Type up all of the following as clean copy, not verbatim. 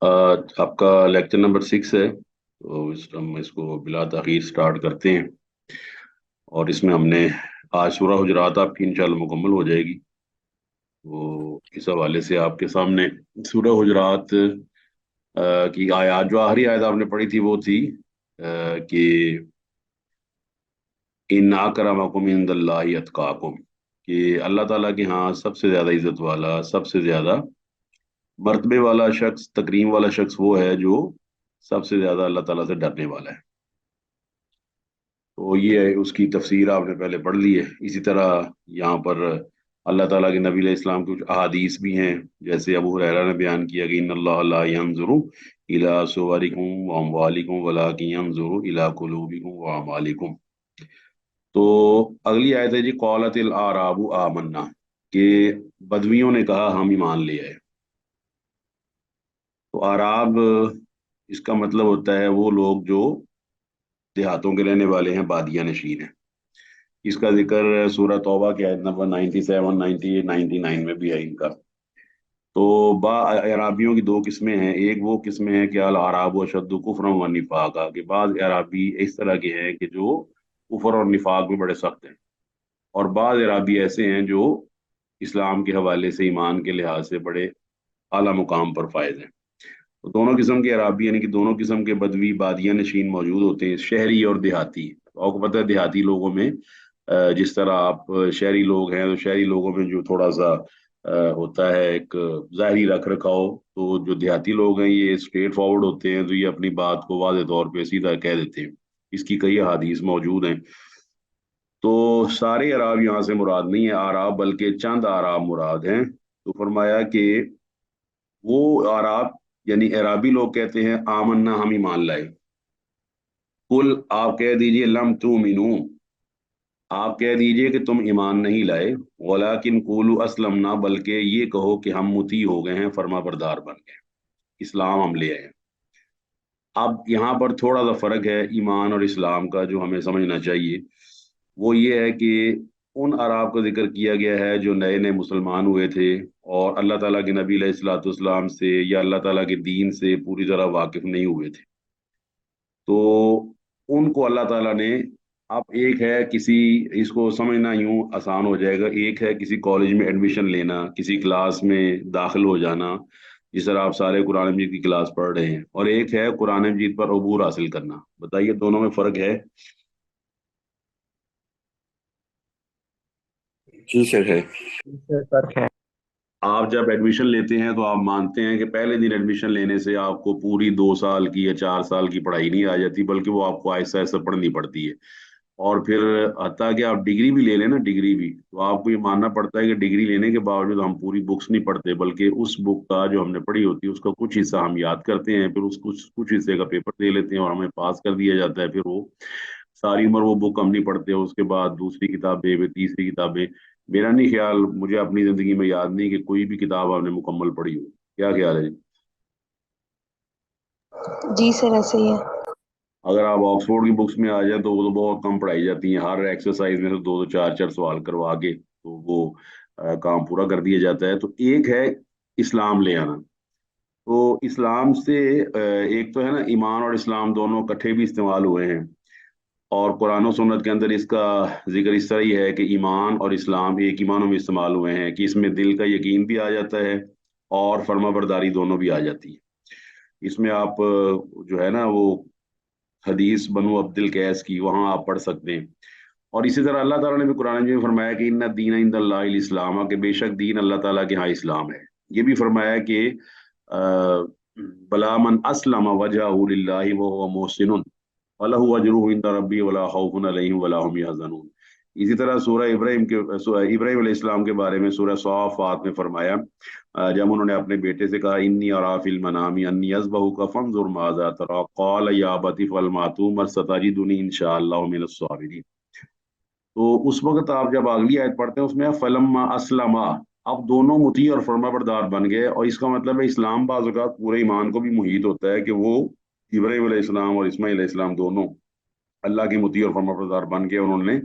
आपका lecture number 6 है, तो हम इसको बिला ताखीर स्टार्ट करते हैं। और इसमें हमने आज सूरह हुजरात आपकी इंशाल्लाह मुकम्मल हो जाएगी। तो इस हवाले से आपके सामने सूरह हुजरात की आयत, जो आखिरी आयत आपने पढ़ी थी वो थी कि इन अकरमकुम इंदल्लाहि अतकाकुम, कि अल्लाह ताला के यहाँ सबसे ज्यादा इज्जत वाला, सबसे ज्यादा मर्तबे वाला शख्स, तकरीम वाला शख्स वो है जो सबसे ज्यादा अल्लाह ताला से डरने वाला है। तो ये है, उसकी तफसीर आपने पहले पढ़ ली है। इसी तरह यहाँ पर अल्लाह ताला के नबी अलैहिस्सलाम की कुछ अहादीस भी हैं, जैसे अबू हुरैरा ने बयान किया कि इन्नल्लाह ला यंजुरु इला सुवरिकुम व अमवालिकुम वलाकिन यंजुरु इला कुलूबिकुम व अमालिकुम। तो अगली आयत है जी, क़ालतिल आराबु आमन्ना, कि बदवियों ने कहा हम ईमान ले आए। तो आराब, इसका मतलब होता है वो लोग जो देहातों के रहने वाले हैं, बादिया नशीन हैं। इसका जिक्र सूरह तौबा की आयत नंबर 97, 98, 99 में भी है इनका। तो अराबियों की दो किस्में हैं। एक वो किस्में हैं कि अल अराब व शद्दु कुफ्रन व निफाका, कि बाद अराबी इस तरह के हैं कि जो कुफर और निफाक में बड़े सख्त हैं, और बाद अराबी ऐसे हैं जो इस्लाम के हवाले से, ईमान के लिहाज से बड़े आला मुकाम पर फायज हैं। तो दोनों किस्म के अराबी, यानी कि दोनों किस्म के बदवी बादिया नशीन मौजूद होते हैं, शहरी और देहाती। तो आपको पता है देहाती लोगों में जिस तरह आप शहरी लोग हैं, तो शहरी लोगों में जो थोड़ा सा होता है एक ज़ाहिरी रख रखाव, तो जो देहाती लोग हैं ये स्ट्रेट फॉरवर्ड होते हैं, तो ये अपनी बात को वाज़ेह तौर पे सीधा कह देते हैं। इसकी कई हदीस मौजूद हैं। तो सारे अराब यहाँ से मुराद नहीं है आराब, बल्कि चंद आराब मुराद हैं। तो फरमाया कि वो आराब, यानी अराबी लोग कहते हैं आमन्ना, हम ईमान लाए। कुल, आप कह दीजिए लम तुमिनू, आप कह दीजिए कि तुम ईमान नहीं लाए। वलाकिन कुलू असलमना, बल्कि ये कहो कि हम मुती हो गए हैं, फर्मा बरदार बन गए, इस्लाम हम ले आए। अब यहाँ पर थोड़ा सा फर्क है ईमान और इस्लाम का, जो हमें समझना चाहिए। वो ये है कि उन अराब का जिक्र किया गया है जो नए नए मुसलमान हुए थे और अल्लाह ताला के नबी अलैहिस्सलाम से या अल्लाह ताला के दीन से पूरी तरह वाकिफ नहीं हुए थे। तो उनको अल्लाह ताला ने, अब एक है किसी, इसको समझना यूं आसान हो जाएगा, एक है किसी कॉलेज में एडमिशन लेना, किसी क्लास में दाखिल हो जाना, जिस तरह आप सारे कुरान मजीद की क्लास पढ़ रहे हैं, और एक है कुरान मजीद पर अबूर हासिल करना। बताइए दोनों में फर्क है? जी सर है। इससे फर्क है। आप जब एडमिशन लेते हैं तो आप मानते हैं कि पहले दिन एडमिशन लेने से आपको पूरी 2 साल की या 4 साल की पढ़ाई नहीं आ जाती, बल्कि वो आपको आहिस्ता आहिस्ता पढ़नी पड़ती है। और फिर हत्ता कि आप डिग्री भी ले लें ना, डिग्री भी, तो आपको ये मानना पड़ता है कि डिग्री लेने के बावजूद हम पूरी बुक्स नहीं पढ़ते, बल्कि उस बुक का जो हमने पढ़ी होती है उसका कुछ हिस्सा हम याद करते हैं, फिर उस कुछ हिस्से का पेपर दे लेते हैं और हमें पास कर दिया जाता है। फिर वो सारी उम्र वो बुक हम नहीं पढ़ते, उसके बाद दूसरी किताबें, फिर तीसरी किताबें। मेरा नहीं ख्याल, मुझे अपनी जिंदगी में याद नहीं कि कोई भी किताब आपने मुकम्मल पढ़ी हो। क्या ख्याल है जी? जी सर, ऐसे ही है। अगर आप ऑक्सफोर्ड की बुक्स में आ जाए तो वो तो बहुत कम पढ़ाई जाती हैं, हर एक्सरसाइज में से दो दो चार चार सवाल करवा के तो वो काम पूरा कर दिया जाता है। तो एक है इस्लाम ले आना। तो इस्लाम से एक तो है ना, ईमान और इस्लाम दोनों इकट्ठे भी इस्तेमाल हुए हैं, और कुरान और सुन्नत के अंदर इसका जिक्र इस तरह ही है कि ईमान और इस्लाम एक ही मानों में इस्तेमाल हुए हैं, कि इसमें दिल का यकीन भी आ जाता है और फर्मा बरदारी दोनों भी आ जाती है। इसमें आप जो है ना वो हदीस बनु अब्दुल कैस की, वहां आप पढ़ सकते हैं। और इसी तरह अल्लाह ताला ने भी कुरान में फरमाया कि इन्ना दीन इंदल्लाहिल इस्लाम, कि बेशक दीन अल्लाह ताला के यहाँ इस्लाम है। ये भी फरमाया कि बला मन अस्लम वजहहु लिल्लाहि व हुवा मुहसिनुन फलहु अजरुहु इंदा रब्बी वला खौफुन अलैहिम वला हुम यहज़नून। इसी तरह सूरह इब्राहिम के, सूरह इब्राहिम अलैहिस्सलाम के बारे में सूरह सॉफ़ात में फरमाया, जब उन्होंने अपने बेटे से कहा इन्नी अरा फिल मनामी अन्नी अज़बहुका फंज़ुर माज़ा तरा क़ाल या अबती फ़अल मा तु'मर सताजिदुनी इंशाअल्लाहु मिनस साबिरीन। तो उस वक्त आप जब अगली आयत पढ़ते हैं उसमें फलम्मा अस्लमा, अब दोनों मुती और फर्माबरदार बन गए। और इसका मतलब है इस्लाम बाज़ औक़ात पूरे ईमान को भी मुहीत होता है, कि वो इब्राहिम अलैहिस्सलाम और इस्माइल अलैहिस्सलाम दोनों अल्लाह की मुती और फर्माबरदार बन गए। उन्होंने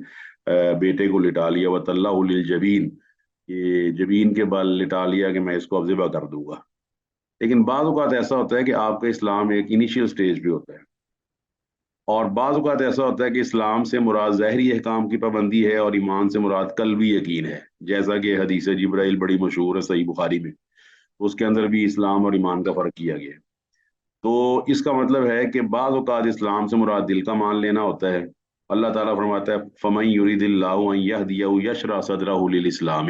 बेटे को लिटा लिया, वतल्लाहु लिल जबीन, ये जबीन के बल लिटा लिया कि मैं इसको अब ज़िबा कर दूंगा। لیکن بعض اوقات ایسا ہوتا ہے کہ آپ کا اسلام ایک انیشیل سٹیج پہ ہوتا ہے، اور بعض اوقات ایسا ہوتا ہے کہ اسلام سے مراد ظاہری احکام کی پابندی ہے اور ایمان سے مراد قلبی یقین ہے، جیسا کہ حدیث جبرائیل بڑی مشہور ہے صحیح بخاری میں، اس کے اندر بھی اسلام اور ایمان کا فرق کیا گیا ہے۔ تو اس کا مطلب ہے کہ بعض اوقات اسلام سے مراد دل کا مان لینا ہوتا ہے۔ اللہ تعالیٰ فرماتا ہے فَمَن يُرِدِ اللَّهُ أَن يَهْدِيَهُ يَشْرَحْ صَدْرَهُ لِلْإِسْلَامِ،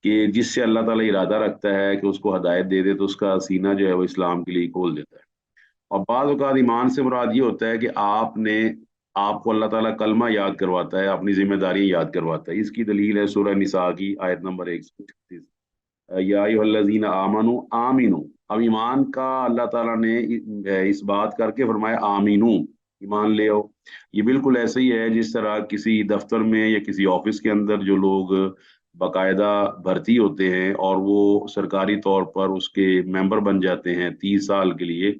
کہ جس سے اللہ تعالیٰ ارادہ رکھتا ہے کہ اس کو ہدایت دے دے تو اس کا سینہ جو ہے وہ اسلام کے لیے کھول دیتا ہے۔ اور بعض اوقات ایمان سے مراد یہ ہوتا ہے کہ آپ کو اللہ تعالیٰ کلمہ یاد کرواتا ہے، اپنی ذمہ داریاں یاد کرواتا ہے۔ اس کی دلیل ہے سورہ نساء کی آیت نمبر 136، یا ایھا الذین آمنوا آمنو۔ اب ایمان کا اللہ تعالیٰ نے اس بات کر کے فرمایا آمینو، ایمان لے آؤ۔ یہ بالکل ایسے ہی ہے جس طرح کسی دفتر میں یا کسی آفس کے اندر جو لوگ باقاعدہ بھرتی ہوتے ہیں اور وہ سرکاری طور پر اس کے ممبر بن جاتے ہیں 30 سال کے لیے،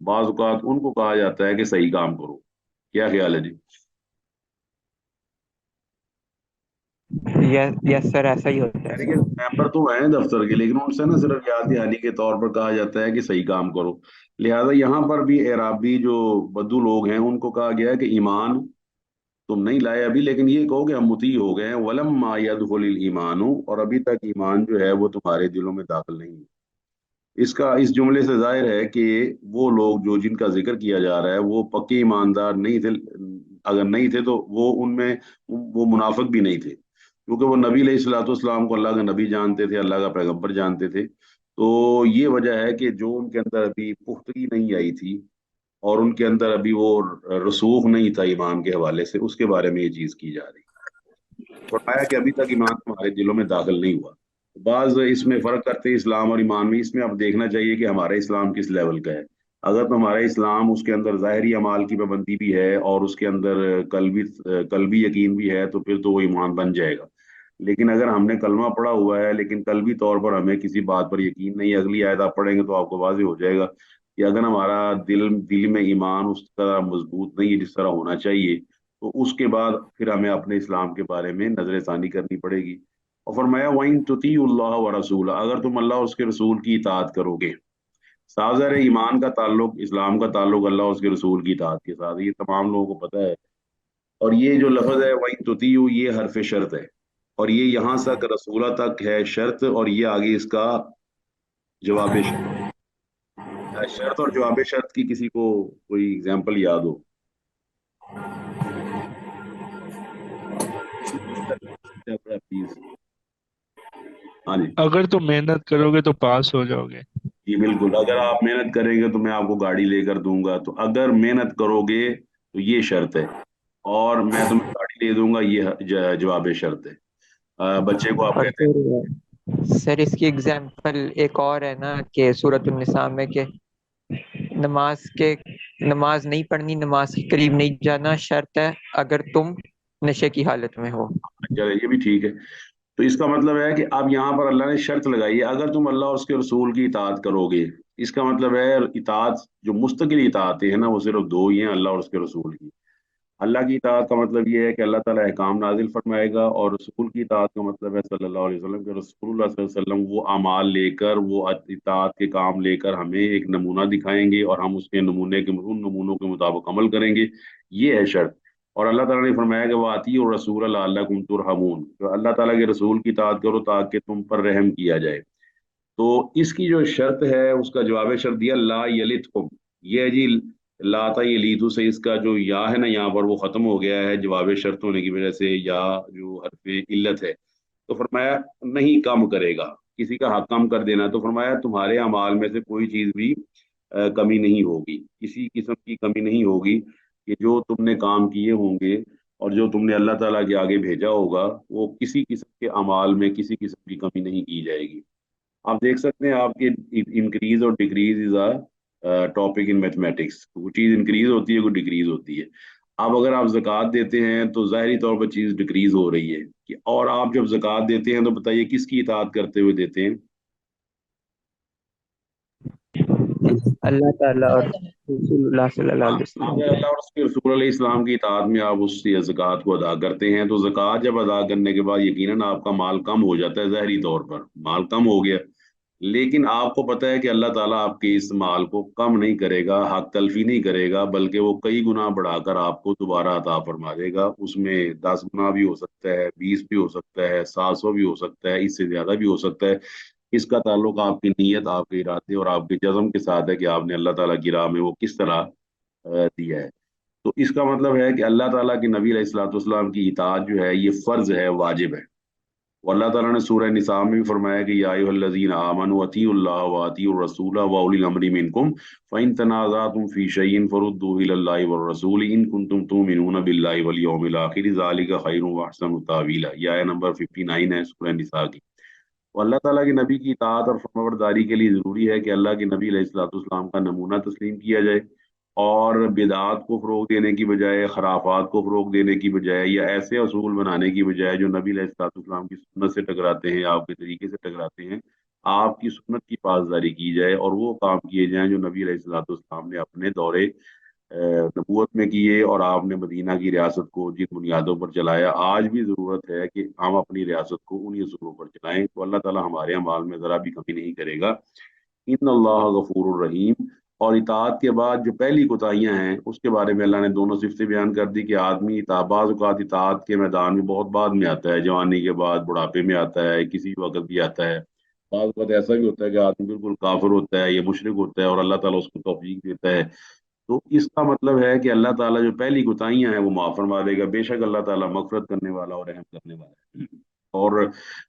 بعض اوقات ان کو کہا جاتا ہے کہ صحیح کام کرو۔ کیا خیال ہے جی؟ یس سر، ایسا ہی ہوتا ہے یعنی کہ سر۔ ممبر تو ہیں دفتر کے، لیکن ان سے نا صرف یاد دہانی کے طور پر کہا جاتا ہے کہ صحیح کام کرو۔ لہذا یہاں پر بھی اعرابی جو بدو لوگ ہیں ان کو کہا گیا ہے کہ ایمان تم نہیں لائے ابھی، لیکن یہ کہو کہ ہم مطیع ہو گئے ہیں، وَلَمَّا يَدْخُلِ الْإِيمَانُ، اور ابھی تک ایمان جو ہے وہ تمہارے دلوں میں داخل نہیں ہے۔ اس جملے سے ظاہر ہے کہ وہ لوگ جو جن کا ذکر کیا جا رہا ہے وہ پکے ایماندار نہیں تھے، اگر نہیں تھے تو وہ ان میں وہ منافق بھی نہیں تھے، کیونکہ وہ نبی علیہ الصلوۃ والسلام کو اللہ کا نبی جانتے تھے، اللہ کا پیغمبر جانتے تھے۔ تو یہ وجہ ہے کہ جو ان کے اندر ابھی پختگی نہیں آئی تھی اور ان کے اندر ابھی وہ رسوخ نہیں تھا ایمان کے حوالے سے، اس کے بارے میں یہ چیز کی جا رہی ہے۔ فرمایا کہ ابھی تک ایمان تمہارے دلوں میں داخل نہیں ہوا۔ بعض اس میں فرق کرتے ہیں اسلام اور ایمان میں، اس میں اب دیکھنا چاہیے کہ ہمارا اسلام کس لیول کا ہے۔ اگر تو ہمارا اسلام اس کے اندر ظاہری اعمال کی پابندی بھی ہے اور اس کے اندر قلبی یقین بھی ہے تو پھر تو وہ ایمان بن جائے گا۔ لیکن اگر ہم نے کلمہ پڑھا ہوا ہے لیکن قلبی طور پر ہمیں کسی بات پر یقین نہیں، اگلی آیت آپ پڑھیں گے تو آپ کو واضح ہو جائے گا کہ اگر ہمارا دل میں ایمان اس طرح مضبوط نہیں ہے جس طرح ہونا چاہیے، تو اس کے بعد پھر ہمیں اپنے اسلام کے بارے میں نظر ثانی کرنی پڑے گی۔ اور فرمایا وَإِن تُطِيعُوا اللَّهَ وَرَسُولَهُ، اگر تم اللہ اور اس کے رسول کی اطاعت کرو گے۔ صاف ظاہر ہے ایمان کا تعلق، اسلام کا تعلق اللہ اور اس کے رسول کی اطاعت کے ساتھ ہے، یہ تمام لوگوں کو پتہ ہے۔ اور یہ جو لفظ ہے وَإِن تُطِيعُوا، یہ حرف شرط ہے، اور یہ یہاں تک رسولہ تک ہے شرط، اور یہ آگے اس کا جواب شرط اور جواب شرط کی کسی کو کوئی اگزامپل یاد ہو؟ پلیز۔ ہاں جی اگر تم محنت کرو گے تو پاس ہو جاؤ گے۔ جی بالکل، اگر آپ محنت کریں گے تو میں آپ کو گاڑی لے کر دوں گا، تو اگر محنت کرو گے تو یہ شرط ہے، اور میں تمہیں گاڑی لے دوں گا یہ جواب شرط ہے۔ بچے کو آپ اور کہتے ہیں سر اس کی اگزامپل ایک اور ہے نا کہ سورۃ النساء میں کہ نماز نہیں پڑھنی، نماز کے قریب نہیں جانا شرط ہے اگر تم نشے کی حالت میں ہو۔ چلے یہ بھی ٹھیک ہے۔ تو اس کا مطلب ہے کہ اب یہاں پر اللہ نے شرط لگائی ہے، اگر تم اللہ اور اس کے رسول کی اطاعت کرو گے۔ اس کا مطلب ہے اطاعت جو مستقل اطاعتیں ہیں نا وہ صرف دو ہی ہیں، اللہ اور اس کے رسول کی۔ اللہ کی اطاعت کا مطلب یہ ہے کہ اللہ تعالیٰ احکام نازل فرمائے گا، اور رسول کی اطاعت کا مطلب ہے صلی اللہ علیہ وسلم کہ رسول اللہ صلی اللہ علیہ وسلم وہ اعمال لے کر، وہ اطاعت کے کام لے کر ہمیں ایک نمونہ دکھائیں گے، اور ہم اس کے ان نمونوں کے مطابق عمل کریں گے۔ یہ ہے شرط۔ اور اللہ تعالیٰ نے فرمایا کہ وہ آتی اور رسول لعلکم ترحمون، تو اللہ تعالیٰ کے رسول کی اطاعت کرو تاکہ تم پر رحم کیا جائے۔ تو اس کی جو شرط ہے اس کا جواب شرط دیا لا یلتکم، یہ ہے جی لاتا یہ لیتو سے اس کا جو یا ہے نا یہاں پر وہ ختم ہو گیا ہے جواب شرط ہونے کی وجہ سے، یا جو حرف علت ہے، تو فرمایا نہیں کم کرے گا کسی کا حق کم کر دینا، تو فرمایا تمہارے اعمال میں سے کوئی چیز بھی کمی نہیں ہوگی، کسی قسم کی کمی نہیں ہوگی، کہ جو تم نے کام کیے ہوں گے اور جو تم نے اللہ تعالیٰ کے آگے بھیجا ہوگا وہ کسی قسم کے اعمال میں کسی قسم کی کمی نہیں کی جائے گی۔ آپ دیکھ سکتے ہیں آپ کے انکریز اور decrease is a topic in mathematics, وہ چیز انکریز ہوتی ہے کوئی ڈیکریز ہوتی ہے۔ اب اگر آپ زکوٰۃ دیتے ہیں تو ظاہری طور پر چیز ڈیکریز ہو رہی ہے، اور آپ جب زکوٰۃ دیتے ہیں تو بتائیے کس کی اطاعت کرتے ہوئے دیتے ہیں؟ اللہ تعالیٰ اور رسول اللہ صلی اللہ علیہ وسلم اگر کے۔ اللہ اور اس کے رسول علیہ السلام کی اطاعت میں آپ اس زکوٰۃ کو ادا کرتے ہیں تو زکوٰۃ جب ادا کرنے کے بعد یقیناً آپ کا مال کم ہو جاتا ہے، ظاہری طور پر مال کم ہو گیا، لیکن آپ کو پتہ ہے کہ اللہ تعالیٰ آپ کے اس مال کو کم نہیں کرے گا، حق تلفی نہیں کرے گا، بلکہ وہ کئی گنا بڑھا کر آپ کو دوبارہ عطا فرما دے گا۔ اس میں 10 گنا بھی ہو سکتا ہے، 20 بھی ہو سکتا ہے، 700 بھی ہو سکتا ہے، اس سے زیادہ بھی ہو سکتا ہے۔ اس کا تعلق آپ کی نیت، آپ کے ارادے اور آپ کے جزم کے ساتھ ہے کہ آپ نے اللہ تعالیٰ کی راہ میں وہ کس طرح دیا ہے۔ تو اس کا مطلب ہے کہ اللہ تعالیٰ کے نبی علیہ الصلوۃ والسلام کی اطاعت جو ہے یہ فرض ہے، واجب ہے۔ وہ اللہ تعالیٰ نے سورہ نساء میں بھی فرمایا کہ یا ایھا الذین آمنوا اطیعوا اللہ واطیعوا الرسول واولی الامر منکم فإن تنازعتم فی شیء فردوہ الی اللہ والرسول ان کنتم تؤمنون باللہ والیوم الآخر ذلک خیر واحسن تاویلا۔ یہ آیت نمبر 59 ہے سورہ نساء کی۔ تو اللہ تعالیٰ کے نبی کی اطاعت اور فرمانبرداری کے لیے ضروری ہے کہ اللہ کے نبی علیہ الصلوۃ والسلام کا نمونہ تسلیم کیا جائے، اور بدعات کو فروغ دینے کی بجائے، خرافات کو فروغ دینے کی بجائے، یا ایسے اصول بنانے کی بجائے جو نبی علیہ الصلوۃ والسلام کی سنت سے ٹکراتے ہیں، آپ کے طریقے سے ٹکراتے ہیں، آپ کی سنت کی پاسداری کی جائے اور وہ کام کیے جائیں جو نبی علیہ الصلوۃ والسلام نے اپنے دورے نبوت میں کیے اور آپ نے مدینہ کی ریاست کو جن بنیادوں پر چلایا۔ آج بھی ضرورت ہے کہ ہم اپنی ریاست کو انہی اصولوں پر چلائیں، تو اللہ تعالیٰ ہمارے اعمال میں ذرا بھی کمی نہیں کرے گا۔ ان اللہ غفور الرحیم۔ اور اطاعت کے بعد جو پہلی کوتاہیاں ہیں اس کے بارے میں اللہ نے دونوں صفتیں بیان کر دی کہ آدمی بعض اوقات اطاعت کے میدان میں بہت بعد میں آتا ہے، جوانی کے بعد، بڑھاپے میں آتا ہے، کسی وقت بھی آتا ہے۔ بعض اوقات ایسا بھی ہوتا ہے کہ آدمی بالکل کافر ہوتا ہے یا مشرک ہوتا ہے اور اللہ تعالیٰ اس کو توفیق دیتا ہے۔ تو اس کا مطلب ہے کہ اللہ تعالیٰ جو پہلی کوتاہیاں ہیں وہ معاف فرما دے گا، بے شک اللہ تعالیٰ مغفرت کرنے والا اور رحم کرنے والا ہے۔ اور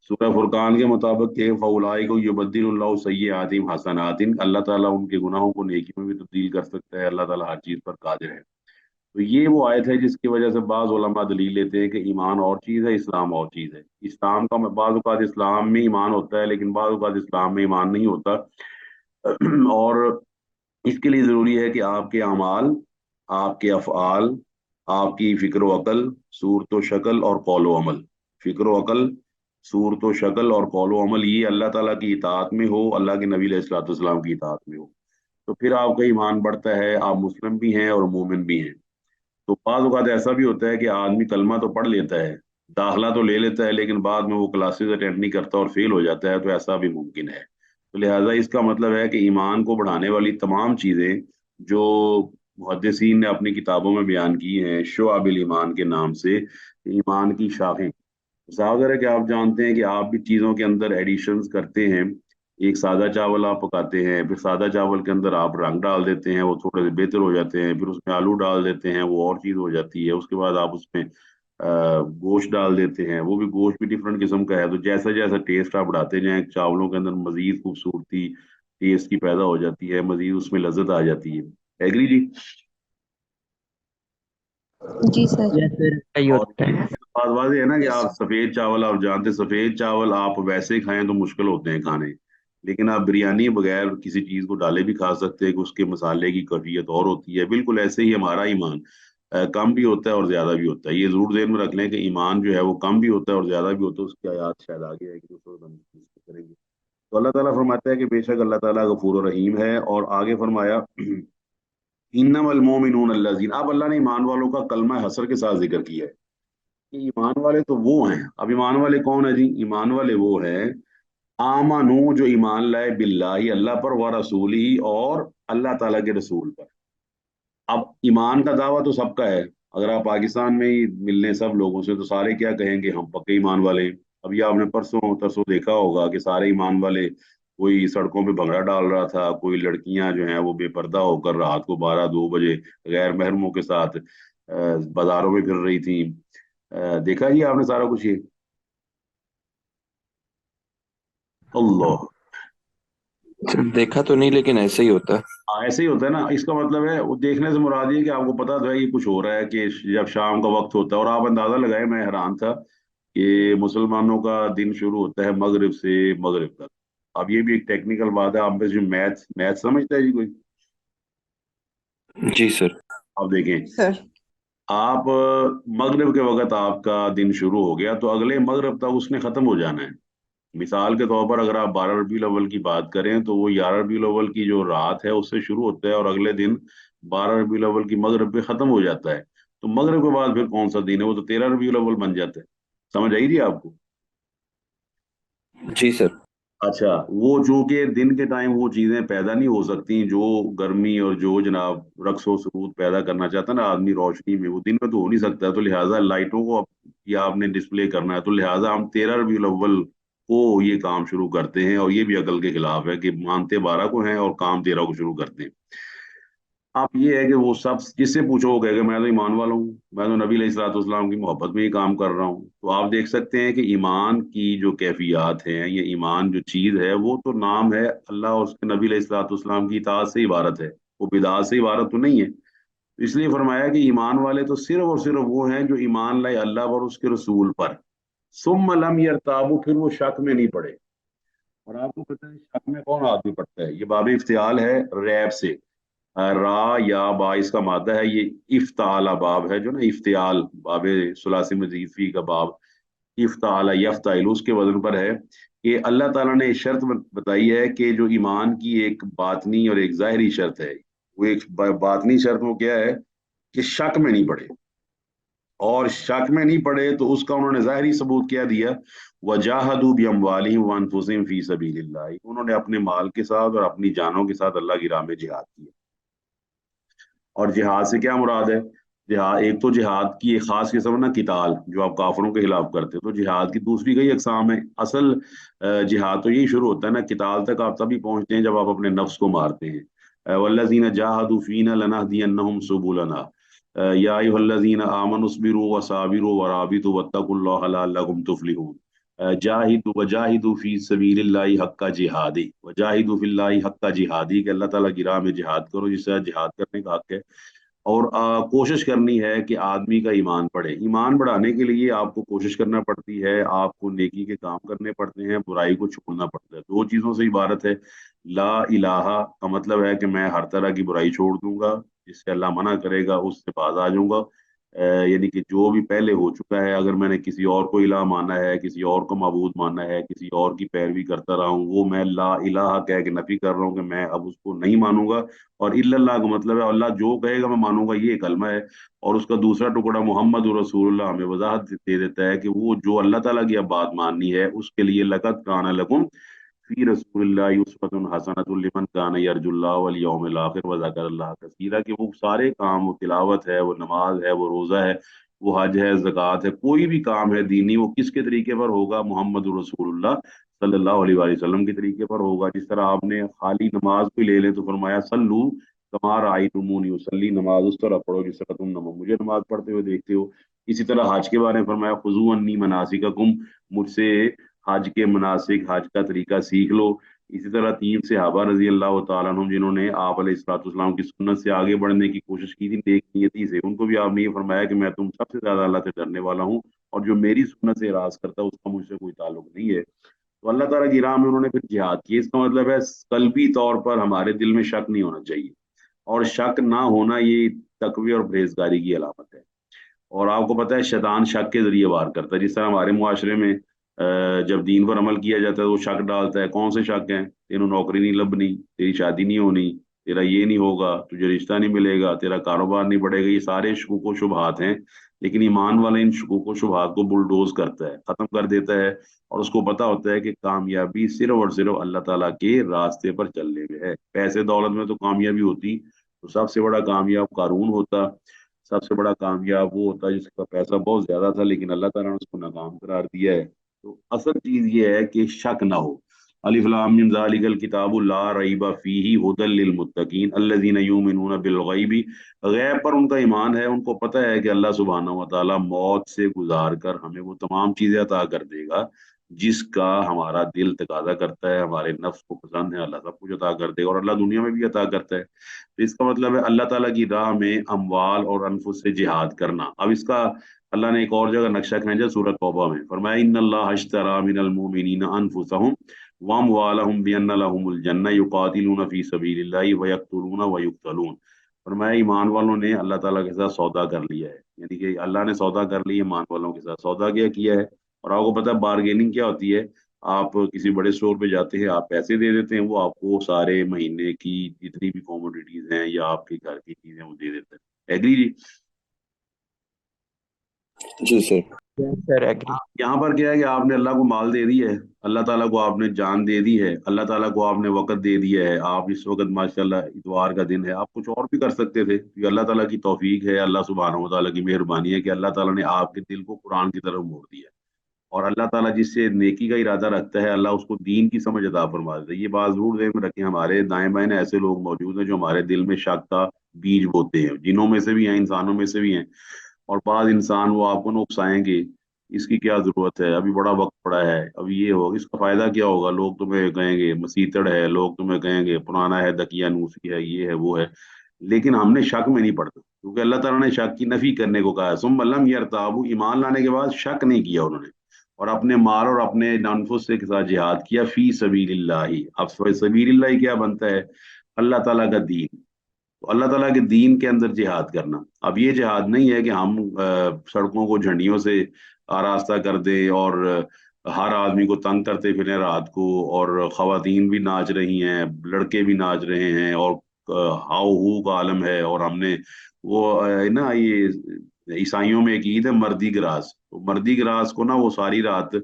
سورہ فرقان کے مطابق کہ فَأُولَٰئِکَ يُبَدِّلُ اللَّهُ سَیِّئَاتِهِمْ حَسَنَاتٍ، اللہ تعالیٰ ان کے گناہوں کو نیکی میں بھی تبدیل کر سکتا ہے، اللہ تعالیٰ ہر چیز پر قادر ہے۔ تو یہ وہ آیت ہے جس کی وجہ سے بعض علماء دلیل لیتے ہیں کہ ایمان اور چیز ہے، اسلام اور چیز ہے۔ اسلام کا بعض اوقات اسلام میں ایمان ہوتا ہے لیکن بعض اوقات اسلام میں ایمان نہیں ہوتا، اور اس کے لیے ضروری ہے کہ آپ کے اعمال، آپ کے افعال، آپ کی فکر و عقل، صورت و شکل اور قول و عمل، فکر و عقل، صورت و شکل اور قول و عمل، یہ اللہ تعالیٰ کی اطاعت میں ہو، اللہ کے نبی علیہ الصلوۃ والسلام کی اطاعت میں ہو، تو پھر آپ کا ایمان بڑھتا ہے، آپ مسلم بھی ہیں اور مومن بھی ہیں۔ تو بعض اوقات ایسا بھی ہوتا ہے کہ آدمی کلمہ تو پڑھ لیتا ہے، داخلہ تو لے لیتا ہے، لیکن بعد میں وہ کلاسز اٹینڈ نہیں کرتا اور فیل ہو جاتا ہے، تو ایسا بھی ممکن ہے۔ تو لہٰذا اس کا مطلب ہے کہ ایمان کو بڑھانے والی تمام چیزیں جو محدثین نے اپنی کتابوں میں بیان کی ہیں شعب الایمان کے نام سے، ایمان کی شاخیں، ظاہر ہے کہ آپ جانتے ہیں کہ آپ بھی چیزوں کے اندر ایڈیشنز کرتے ہیں۔ ایک سادہ چاول آپ پکاتے ہیں، پھر سادہ چاول کے اندر آپ رنگ ڈال دیتے ہیں، وہ تھوڑے سے بہتر ہو جاتے ہیں، پھر اس میں آلو ڈال دیتے ہیں، وہ اور چیز ہو جاتی ہے، اس کے بعد آپ اس میں گوشت ڈال دیتے ہیں، وہ بھی گوشت بھی ڈفرینٹ قسم کا ہے۔ تو جیسا جیسا ٹیسٹ آپ بڑھاتے جائیں چاولوں کے اندر مزید خوبصورتی ٹیسٹ کی پیدا ہو جاتی ہے، مزید اس میں لذت آ جاتی ہے۔ ایگری جی؟ جی سر۔ صحیح اور ہوتا ہے۔ بات واضح ہے نا کہ آپ سفید چاول، آپ جانتے سفید چاول آپ ویسے ہی کھائیں تو مشکل ہوتے ہیں کھانے، لیکن آپ بریانی بغیر کسی چیز کو ڈالے بھی کھا سکتے ہیں کہ اس کے مسالے کی کیفیت اور ہوتی ہے۔ بالکل ایسے ہی ہمارا ایمان کم بھی ہوتا ہے اور زیادہ بھی ہوتا ہے۔ یہ ضرور ذہن میں رکھ لیں کہ ایمان جو ہے وہ کم بھی ہوتا ہے اور زیادہ بھی ہوتا ہے، اس کی آیات شاید آگے ہے کہ اس وقت ہم کریں گے۔ تو اللہ تعالیٰ فرماتا ہے کہ بے شک اللہ تعالیٰ غفور و رحیم ہے، اور آگے فرمایا انما المومنون الذین، اب اللہ نے ایمان والوں کا کلمہ حسر کے ساتھ ذکر کیا ہے کہ ایمان والے تو وہ ہیں۔ اب ایمان والے کون ہیں جی؟ ایمان والے وہ ہیں آمنو، جو ایمان لائے، باللہ، اللہ پر، و رسولی، اور اللہ تعالیٰ کے رسول پر۔ اب ایمان کا دعویٰ تو سب کا ہے، اگر آپ پاکستان میں ہی ملنے سب لوگوں سے تو سارے کیا کہیں گے؟ ہم پکے ایمان والے ہیں۔ ابھی آپ نے پرسوں ترسوں دیکھا ہوگا کہ سارے ایمان والے، کوئی سڑکوں پہ بھنگڑا ڈال رہا تھا، کوئی لڑکیاں جو ہیں وہ بے پردہ ہو کر رات کو 12-2 بجے غیر محرموں کے ساتھ بازاروں میں پھر رہی تھیں۔ دیکھا جی آپ نے سارا کچھ؟ یہ اللہ، دیکھا تو نہیں لیکن ایسے ہی ہوتا ہے۔ ایسے ہی ہوتا ہے نا۔ اس کا مطلب ہے وہ دیکھنے سے مراد یہ کہ آپ کو پتا تو ہے یہ کچھ ہو رہا ہے، کہ جب شام کا وقت ہوتا ہے، اور آپ اندازہ لگائے، میں حیران تھا کہ مسلمانوں کا دن شروع ہوتا ہے مغرب سے مغرب تک۔ اب یہ بھی ایک ٹیکنیکل بات ہے، آپ میں جو میتھ سمجھتا ہے جی کوئی؟ جی سر۔ آپ دیکھیں، سر آپ مغرب کے وقت آپ کا دن شروع ہو گیا تو اگلے مغرب تک اس نے ختم ہو جانا ہے۔ مثال کے طور پر اگر آپ 12 ربیع الاول کی بات کریں تو وہ 11 ربیع الاول کی جو رات ہے اس سے شروع ہوتا ہے اور اگلے دن 12 ربیع الاول کی مغرب پہ ختم ہو جاتا ہے۔ تو مغرب کے بعد پھر کون سا دن ہے؟ وہ تو 13 ربیع الاول بن جاتا ہے۔ سمجھ آئی تھی آپ کو؟ جی سر۔ अच्छा, वो चूंकि दिन के टाइम वो चीजें पैदा नहीं हो सकती जो गर्मी और जो जनाब रक्स और सुरूद पैदा करना चाहता है ना आदमी रोशनी में, वो दिन में तो हो नहीं सकता। तो लिहाजा लाइटों को या आपने डिस्प्ले करना है, तो लिहाजा हम 13 रबीउल अव्वल को ये काम शुरू करते हैं। और ये भी अकल के खिलाफ है कि मानते 12 को हैं और काम 13 को शुरू करते हैं। आप ये है कि वो सब जिससे पूछो वो कहेगा मैं तो ईमान वाला हूँ, मैं तो नबी अलैहिस्सलाम की मोहब्बत में ही काम कर रहा हूँ। तो आप देख सकते हैं कि ईमान की जो कैफियत हैं, ये ईमान जो चीज है वो तो नाम है अल्लाह और उसके नबी अलैहिस्सलाम की इताअत से इबारत है, वो बिदात से इबारत तो नहीं है। तो इसलिए फरमाया कि ईमान वाले तो सिर्फ और सिर्फ वो हैं जो ईमान लाए अल्लाह पर, उसके रसूल पर, सुम्म लम यरताबु, फिर वो शक में नहीं पड़े। और आपको पता है शक में कौन आदमी पड़ता है? ये बाब इफ्तियाल है रैब से, रा या बा इसका मादा है, ये इफ्ताला बाब है जो ना, इफ्तियाल बाब सुलासी मजीद फी का बाब, इफ्ताला यफ्ताइल उसके वजन पर है कि अल्लाह ताला ने एक शर्त बताई है कि जो ईमान की एक बातनी और एक जाहिरी शर्त है, वो एक बातनी शर्त वो क्या है कि शक में नहीं पड़े। और शक में नहीं पड़े तो उसका उन्होंने जाहिरी सबूत क्या दिया, वजाहदू बिअमवालिहिम व अनफुसिहिम फी सबीलिल्लाह, उन्होंने अपने माल के साथ और अपनी जानों के साथ अल्लाह की राह में जिहाद किया। और जिहाद से क्या मुराद है? जिहाद, एक तो जिहाद की एक खास किस्म है ना किताल, जो आप काफरों के खिलाफ करते हो। तो जिहाद की दूसरी कई अकसाम है। असल जिहाद तो यही शुरू होता है ना, किताल तक आप तभी पहुंचते हैं जब आप अपने नफ्स को मारते हैं। वल्लज़ीना जाहदू फीना लनहदियन्नहुम सुबुलना, या अय्युहल्लज़ीना आमनुस्बिरु वसाबिरु वराबितु वत्तकुल्लाह लअल्लकुम तुफलिहून। जाहिदु वजाहिदु फी सबीलिल्लाहि हक्का जिहादी, वजाहिदु फिल्लाहि हक्का जिहादी, कि अल्लाह ताला की राह में जिहाद करो जिससे जिहाद करने का हक है। और कोशिश करनी है कि आदमी का ईमान बढ़े। ईमान बढ़ाने के लिए आपको कोशिश करना पड़ती है, आपको नेकी के काम करने पड़ते हैं, बुराई को छोड़ना पड़ता है। दो चीजों से इबारत है। ला इलाहा का मतलब है कि मैं हर तरह की बुराई छोड़ दूंगा, जिससे अल्लाह मना करेगा उससे बाज आ जाऊंगा। यानी कि जो भी पहले हो चुका है, अगर मैंने किसी और को इलाह माना है, किसी और को मबूद माना है, किसी और की पैरवी करता रहा हूँ, वो मैं ला इलाहा कह के नफी कर रहा हूँ कि मैं अब उसको नहीं मानूंगा। और इल्लल्लाह का मतलब है अल्लाह जो कहेगा मैं मानूंगा, ये कलमा है। और उसका दूसरा टुकड़ा मोहम्मद रसूलुल्लाह हमें वजाहत दे देता है कि वो जो अल्लाह ताला की अब बात माननी है, उसके लिए लक़द काना लकुम फी रसूलिल्लाहि उस्वतुन हसनतुन लिमन काना यरजुल्लाह वल यौमिल आखिर व ज़करल्लाह कसीरा, कि वो सारे काम, वो तिलावत है, वो नमाज है, वो रोजा है, वो हज है, ज़कात है, कोई भी काम है दीनी, वो किसके तरीके पर होगा? मोहम्मद रसूलुल्लाह सल्लल्लाहु अलैहि वसल्लम के तरीके पर होगा। जिस तरह आपने खाली नमाज भी ले लें तो फरमाया सल्लू कमा राअयतुमूनी उसल्ली, नमाज उस तरह पढ़ो जिस तरह तुम मुझे नमाज पढ़ते हुए देखते हो। इसी तरह हज के बारे में फरमाया खुजू अन्नी मनासिककुम, मुझसे हज के मनासिक, हज का तरीका सीख लो। इसी तरह तीन सहाबा रजी अल्लाह तआला अन्हुम जिन्होंने आप अलैहिस्सलाम की सुन्नत से आगे बढ़ने की कोशिश की थी नेक नियति से, उनको भी आपने ये फरमाया कि मैं तुम सबसे ज्यादा अल्लाह से डरने वाला हूँ, और जो मेरी सुन्नत से इराज करता है उसका मुझसे कोई ताल्लुक नहीं है। तो अल्लाह ताला की राह में उन्होंने फिर जिहाद की। इसका मतलब है कल्बी तौर पर हमारे दिल में शक नहीं होना चाहिए, और शक ना होना ये तकवी और परहेजगारी की अलामत है। और आपको पता है शैतान शक के जरिए वार करता है। जिस तरह हमारे मुआशरे में जब दीन पर अमल किया जाता है तो शक डालता है। कौन से शक हैं? तेनों नौकरी नहीं लभनी, तेरी शादी नहीं होनी, तेरा ये नहीं होगा, तुझे रिश्ता नहीं मिलेगा, तेरा कारोबार नहीं बढ़ेगा, ये सारे शकूक व शुबहात हैं। लेकिन ईमान वाला इन शकूक व शुबहात को बुलडोज करता है, खत्म कर देता है। और उसको पता होता है कि कामयाबी सिर्फ और सिर्फ अल्लाह ताला के रास्ते पर चलने में है। पैसे दौलत में तो कामयाबी होती तो सबसे बड़ा कामयाब कारून होता, सबसे बड़ा कामयाब वो होता है जिसका पैसा बहुत ज्यादा था लेकिन अल्लाह ताला ने उसको नाकाम करार दिया है। तो असल चीज ये है कि शक ना हो। अलिफ लाम मिम ज़ालिकल किताबु ला रैबा फीही हुदल लिल मुत्तकीन अल्लज़ीना युमिनूना बिल गैबी, गैब पर उनका ईमान है, उनको पता है कि अल्लाह सुब्हानहू व तआला मौत से गुजार कर हमें वो तमाम चीजें अता कर देगा जिसका हमारा दिल तकाजा करता है, हमारे नफ्स को पसंद है, अल्लाह सब कुछ अता कर देगा, और अल्लाह दुनिया में भी अता करता है। तो इसका मतलब है अल्लाह ताला की राह में अमवाल और अनफुस से जिहाद करना। अब इसका अल्लाह ने एक और जगह नक्शा खींचा सूरत तौबा में, फरमाया इन्नल्लाह अश्तरा मिनल मुमिनीना अनफुसहुम व अमवालहुम बिअन्ना लहुमुल जन्नह युकातिलूना फी सबीलिल्लाहि व यक़तुलूना व युक़तलून। फरमाया ईमान वालों ने अल्लाह ताला के साथ सौदा कर लिया है, यानी कि अल्लाह ने सौदा कर लिया ईमान वालों के साथ। सौदा क्या किया है? और आपको पता है बार्गेनिंग क्या होती है? आप किसी बड़े स्टोर पे जाते हैं, आप पैसे दे देते हैं, वो आपको सारे महीने की जितनी भी कॉमोडिटीज हैं या आपके घर की चीजें वो दे देते हैं। एग्री जी? जी सर। Sir agree. यहाँ पर क्या है कि आपने अल्लाह को माल दे दिया है, अल्लाह ताला को आपने जान दे दी है, अल्लाह ताला को आपने वक़्त दे दिया है। आप इस वक्त माशाल्लाह इतवार का दिन है, आप कुछ और भी कर सकते थे। ये अल्लाह ताला की तौफीक है, अल्लाह सुब्हानहू व तआला की मेहरबानी है कि अल्लाह ताला ने आपके दिल को कुरान की तरफ मोड़ दिया। और अल्लाह ताला जिससे नेकी का इरादा रखता है, अल्लाह उसको दीन की समझ अता फरमा देता है। ये बात जरूर ध्यान में रखें, हमारे दाएं बाएं ऐसे लोग मौजूद हैं जो हमारे दिल में शक का बीज बोते हैं, जिनों में से भी हैं, इंसानों में से भी हैं। और बाद इंसान वो आपको ना उकसाएंगे, इसकी क्या जरूरत है, अभी बड़ा वक्त पड़ा है, अभी ये होगा, इसका फायदा क्या होगा, लोग तुम्हें कहेंगे मसीतड़ है, लोग तुम्हें कहेंगे पुराना है, दकियानूसी है, ये है वो है। लेकिन हमने शक में नहीं पड़ता, क्योंकि अल्लाह ताला ने शक की नफी करने को कहा है। सुम लम यरताबू, ईमान लाने के बाद शक नहीं किया उन्होंने, और अपने माल और अपने अनफुस के साथ जिहाद किया फी सबीलिल्लाही। अब सबीलिल्लाही क्या बनता है? अल्लाह ताला का दीन। तो अल्लाह ताला के दीन के अंदर जिहाद करना। अब ये जिहाद नहीं है कि हम सड़कों को झंडियों से आरास्ता कर दें और हर आदमी को तंग करते फिरें रात को, और खवातीन भी नाच रही हैं, लड़के भी नाच रहे हैं, और हाउ हू का आलम है। और हमने वो ना ये ईसाइयों में एक ईद है मर्दी ग्रास, तो मर्दी ग्रास को ना वो सारी रात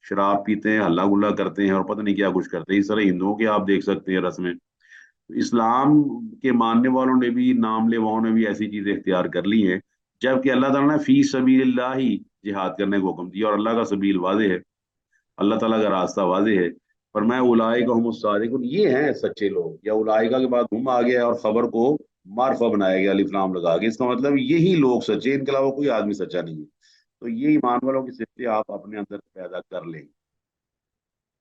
शराब पीते हैं, हल्ला गुल्ला करते हैं और पता नहीं क्या कुछ करते हैं। इस तरह हिंदुओं के आप देख सकते हैं रस्में। इस्लाम के मानने वालों ने भी, नाम लेवाओं ने भी ऐसी चीजें इख्तियार कर ली हैं, जबकि अल्लाह ताला ने फी सबीलिल्लाह ही जिहाद करने को हुक्म दिया, और अल्लाह का सबील वाज़े है, अल्लाह ताला का रास्ता वाज़े है। पर मैं उलाइका हुमुस सादिकून, ये हैं सच्चे लोग, या उलाइका के बाद हम आ गया और खबर को मार्फा बनाया गया अलिफ लाम लगा के, इसका मतलब यही लोग सच्चे, इनके अलावा कोई आदमी सच्चा नहीं है। तो ये ईमान वालों की सिफतें आप अपने अंदर पैदा कर लें।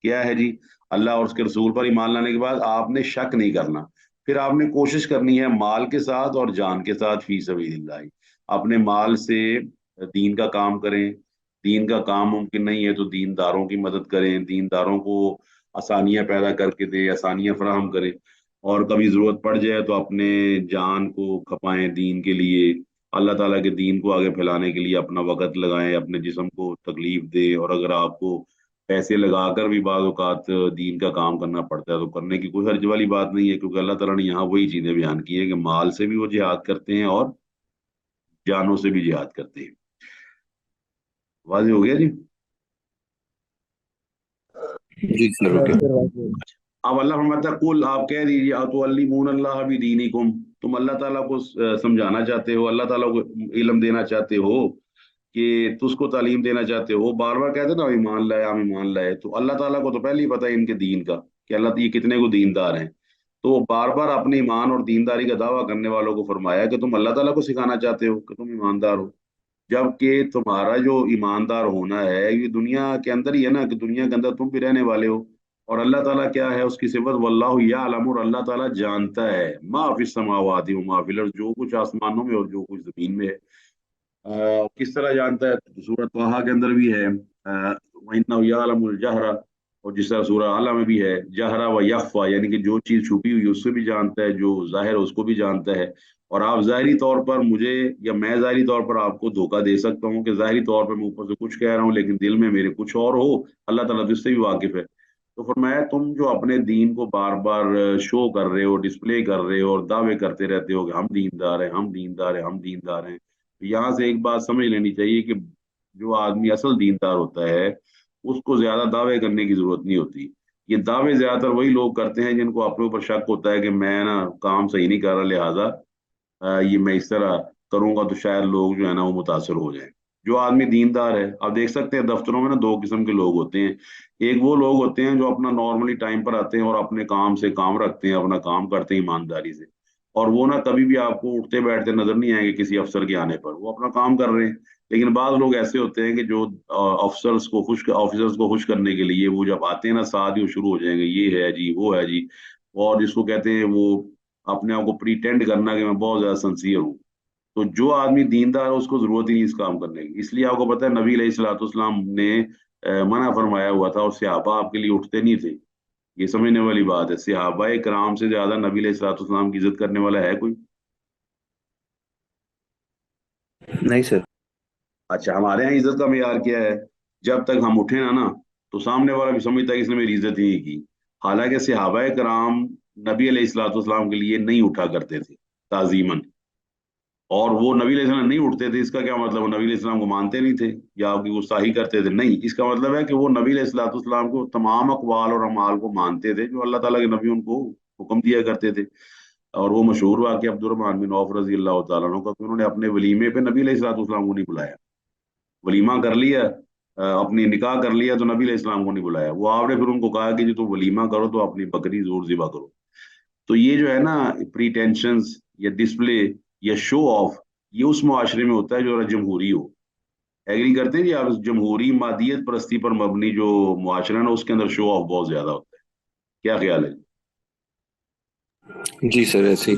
क्या है जी? अल्लाह और उसके रसूल पर ईमान लाने के बाद आपने शक नहीं करना, फिर आपने कोशिश करनी है माल के साथ और जान के साथ फी सबीलिल्लाह। अपने माल से दीन का काम करें, दीन का काम मुमकिन नहीं है तो दीनदारों की मदद करें, दीनदारों को आसानियां पैदा करके दें, आसानियां फराहम करें। और कभी जरूरत पड़ जाए तो अपने जान को खपाएं दीन के लिए, अल्लाह ताला के दीन को आगे फैलाने के लिए अपना वक़्त लगाएं, अपने जिस्म को तकलीफ दें। और अगर आपको पैसे लगाकर भी बाज़ औक़ात दीन का काम करना पड़ता है तो करने की कोई हर्ज वाली बात नहीं है, क्योंकि अल्लाह ताला ने यहाँ वही चीजें बयान की है कि माल से भी वो जिहाद करते हैं और जानों से भी जिहाद करते हैं। वाज़ेह हो गया जी? जी सर ओके। अब अल्लाह फरमाता है कुल, आप कह दीजिए अतुअल्लिमून अल्लाह बिदीनिकुम, तुम अल्लाह ताला को समझाना चाहते हो, अल्लाह ताला को इल्म देना चाहते हो, कि तुझको तालीम देना चाहते हो। बार बार कहते ना ईमान लाए, हम ईमान लाए, तो अल्लाह ताला को तो पहले ही पता है इनके दीन का कि अल्लाह ये कितने को दीनदार हैं। तो बार बार अपने ईमान और दीनदारी का दावा करने वालों को फरमाया कि तुम अल्लाह ताला को सिखाना चाहते हो कि तुम ईमानदार हो, जबकि तुम्हारा जो ईमानदार होना है ये दुनिया के अंदर ही है ना, कि दुनिया के अंदर तुम भी रहने वाले हो। और अल्लाह ताला क्या है, उसकी सिफत वल्लाहु यअलमु, और अल्लाह ताला जानता है मा फिस समावाति व मा फिल अर्ज़, जो कुछ आसमानों में और जो कुछ जमीन में है। किस तरह जानता है? तो सूरत तहा के अंदर भी है वइन्नहु यअलमुल जहरा, और जिस तरह सूरह आला में भी है जहरा व यख्फा, यानी कि जो चीज छुपी हुई है उससे भी जानता है, जो जाहिर है उसको भी जानता है। और आप ज़ाहिरी तौर पर मुझे, या मैं ज़ाहिरी तौर पर आपको धोखा दे सकता हूँ कि ज़ाहिरी तौर पर मैं ऊपर से कुछ कह रहा हूँ लेकिन दिल में मेरे कुछ और हो, अल्लाह ताला तो इससे भी वाकिफ है। तो फरमाया तुम जो अपने दीन को बार बार शो कर रहे हो, डिस्प्ले कर रहे हो और दावे करते रहते हो कि हम दीनदार हैं, हम दीनदार हैं, हम दीनदार हैं, तो यहाँ से एक बात समझ लेनी चाहिए कि जो आदमी असल दीनदार होता है उसको ज्यादा दावे करने की जरूरत नहीं होती। ये दावे ज्यादातर वही लोग करते हैं जिनको अपने ऊपर शक होता है कि मैं ना काम सही नहीं कर रहा, लिहाजा ये मैं इस तरह करूंगा तो शायद लोग जो है ना वो मुतासर हो जाए। जो आदमी दीनदार है, आप देख सकते हैं दफ्तरों में ना दो किस्म के लोग होते हैं। एक वो लोग होते हैं जो अपना नॉर्मली टाइम पर आते हैं और अपने काम से काम रखते हैं, अपना काम करते हैं ईमानदारी से, और वो ना कभी भी आपको उठते बैठते नजर नहीं आएंगे किसी अफसर के आने पर, वो अपना काम कर रहे हैं। लेकिन बाद लोग ऐसे होते हैं कि जो ऑफिसर्स को खुश करने के लिए वो जब आते हैं ना साथ ही वो शुरू हो जाएंगे, ये है जी, वो है जी, और जिसको कहते हैं वो अपने आप को प्रीटेंड करना कि मैं बहुत ज्यादा सिंसियर हूँ। तो जो आदमी दीनदार है उसको जरूरत ही नहीं इस काम करने की। इसलिए आपको पता है नबी अलैहिस्सलाम ने मना फरमाया हुआ था, और सहाबा आपके लिए उठते नहीं थे। ये समझने वाली बात है, सहाबा कराम से ज्यादा नबी अलैहिस्सलाम की इज्जत करने वाला है कोई? नहीं सर। अच्छा, हमारे यहाँ इज्जत का मेयार क्या है? जब तक हम उठे ना तो सामने वाला भी समझता है कि इसने मेरी इज्जत ही नहीं की। हालांकि सहाबा कराम नबी अलैहिस्सलाम के लिए नहीं उठा करते थे ताजीमन, اور وہ نبی علیہ السلام نہیں اٹھتے تھے، اس کا کیا مطلب وہ نبی علیہ السلام کو مانتے نہیں تھے یا آپ کی گستاخی کرتے تھے؟ نہیں، اس کا مطلب ہے کہ وہ نبی علیہ الصلوۃ والسلام کو تمام اقوال اور اعمال کو مانتے تھے جو اللہ تعالیٰ کے نبی ان کو حکم دیا کرتے تھے۔ اور وہ مشہور واقعہ عبد الرحمن بن عوف رضی اللہ تعالیٰ عنہ کا کہ انہوں نے اپنے ولیمے پہ نبی علیہ الصلوۃ والسلام کو نہیں بلایا، ولیمہ کر لیا، اپنی نکاح کر لیا تو نبی علیہ السلام کو نہیں بلایا، وہ آپ نے پھر ان کو کہا کہ جو تم ولیمہ کرو تو اپنی بکری ضرور ذبح کرو۔ تو یہ جو ہے نا پریٹینشنز یا ڈسپلے یا شو آف، یہ اس معاشرے میں ہوتا ہے جو جمہوری ہو۔ ایگری کرتے ہیں جی آپ، جمہوری مادیت پرستی پر مبنی جو معاشرہ ہے نا اس کے اندر شو آف بہت زیادہ ہوتا ہے۔ کیا خیال ہے؟ جی سر ایسے ہی۔